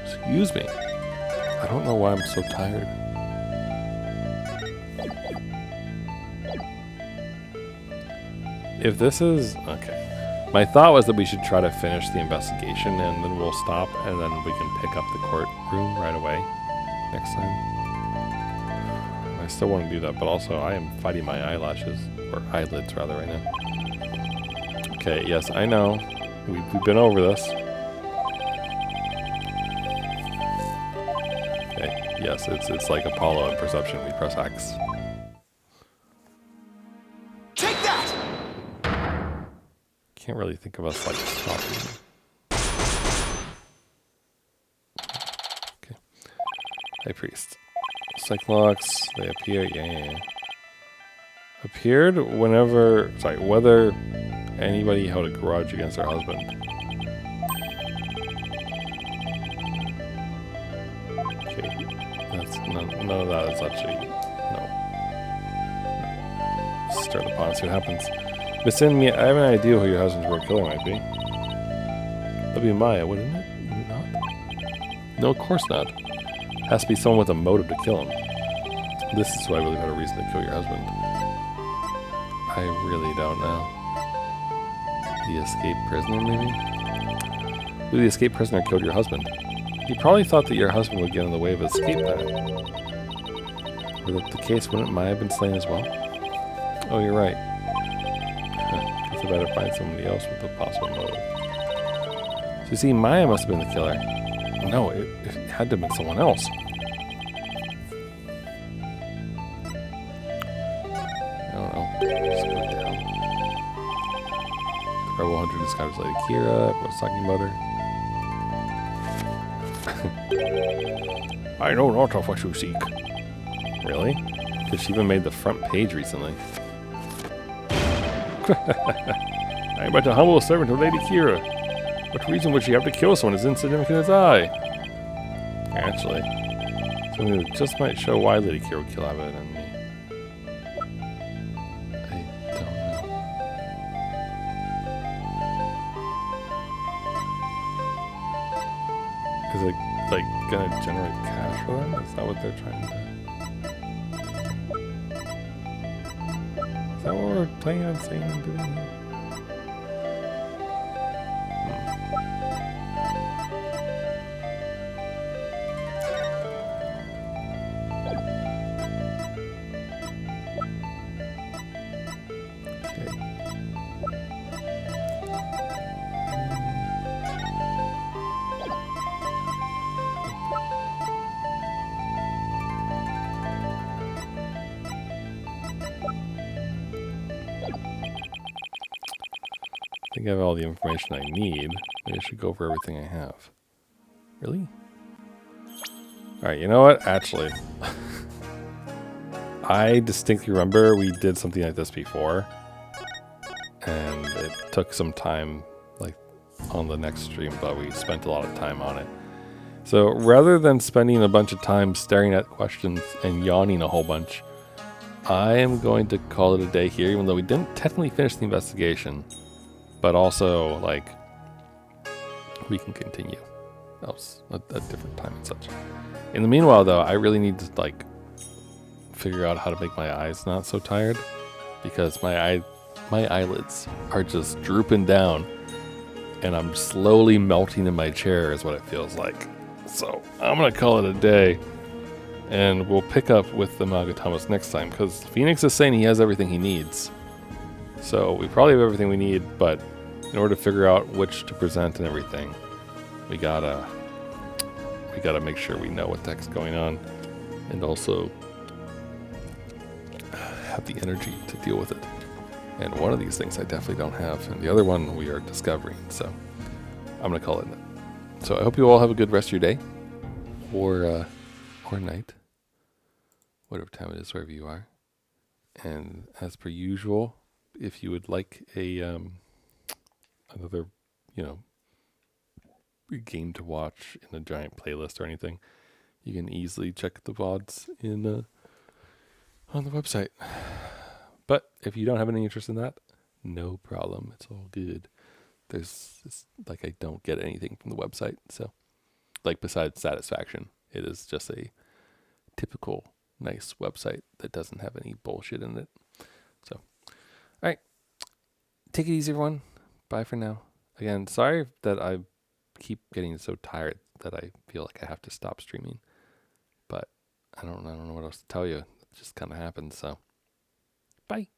Excuse me. I don't know why I'm so tired. If this is... Okay. My thought was that we should try to finish the investigation and then we'll stop and then we can pick up the courtroom right away next time. I still want to do that, but also I am fighting my eyelashes, or eyelids rather, right now. Okay, yes, I know. We've been over this. Okay, yes, it's like Apollo in Perception. We press X. Can't really think of us like stopping. Okay. High Priest. Cyclops, they appear, yeah. Appeared whenever, whether anybody held a grudge against their husband. Okay. That's none of that is actually, no. Stir the pot and see what happens. Miss Inmi, I have an idea who your husband's real killer might be. That'd be Maya, wouldn't it? Would it not? No, of course not. Has to be someone with a motive to kill him. This is why I really had a reason to kill your husband. I really don't know. The escaped prisoner, maybe? Who the escaped prisoner killed your husband? He probably thought that your husband would get in the way of his escape plan. Were that the case, wouldn't Maya have been slain as well? Oh, you're right. I better find somebody else with a possible motive. So you see, Maya must have been the killer. No, it had to have been someone else. I don't know. Just go down. The Rebel Hunter discovers Lady Kira. What's talking about her? I know not of what you seek. Really? Because she even made the front page recently. I am but a humble servant of Lady Kira. What reason would she have to kill someone as insignificant as I? Actually, something that just might show why Lady Kira would kill Abbott and me. I don't know. Is it, like, gonna generate cash for them? Is that what they're trying to... Is that what we're planning on saying and doing here? I think I have all the information I need. Maybe I should go over everything I have. Really? Alright, you know what? Actually, I distinctly remember we did something like this before. And it took some time, like, on the next stream, but we spent a lot of time on it. So rather than spending a bunch of time staring at questions and yawning a whole bunch, I am going to call it a day here, even though we didn't technically finish the investigation. But also, like, we can continue else at a different time and such. In the meanwhile, though, I really need to, like, figure out how to make my eyes not so tired. Because my eyelids are just drooping down. And I'm slowly melting in my chair is what it feels like. So I'm going to call it a day. And we'll pick up with the Magatamas next time. Because Phoenix is saying he has everything he needs. So we probably have everything we need. But in order to figure out which to present and everything, we gotta make sure we know what the heck's going on. And also have the energy to deal with it. And one of these things I definitely don't have. And the other one we are discovering. So I'm going to call it that. So I hope you all have a good rest of your day. Or night. Whatever time it is, wherever you are. And as per usual, if you would like a another, game to watch in a giant playlist or anything, you can easily check the VODs on the website. But if you don't have any interest in that, no problem. It's all good. It's like I don't get anything from the website. So, like, besides satisfaction, it is just a typical nice website that doesn't have any bullshit in it. So, all right. Take it easy, everyone. Bye for now. Again, sorry that I keep getting so tired that I feel like I have to stop streaming. But I don't know what else to tell you. It just kind of happens. So, bye.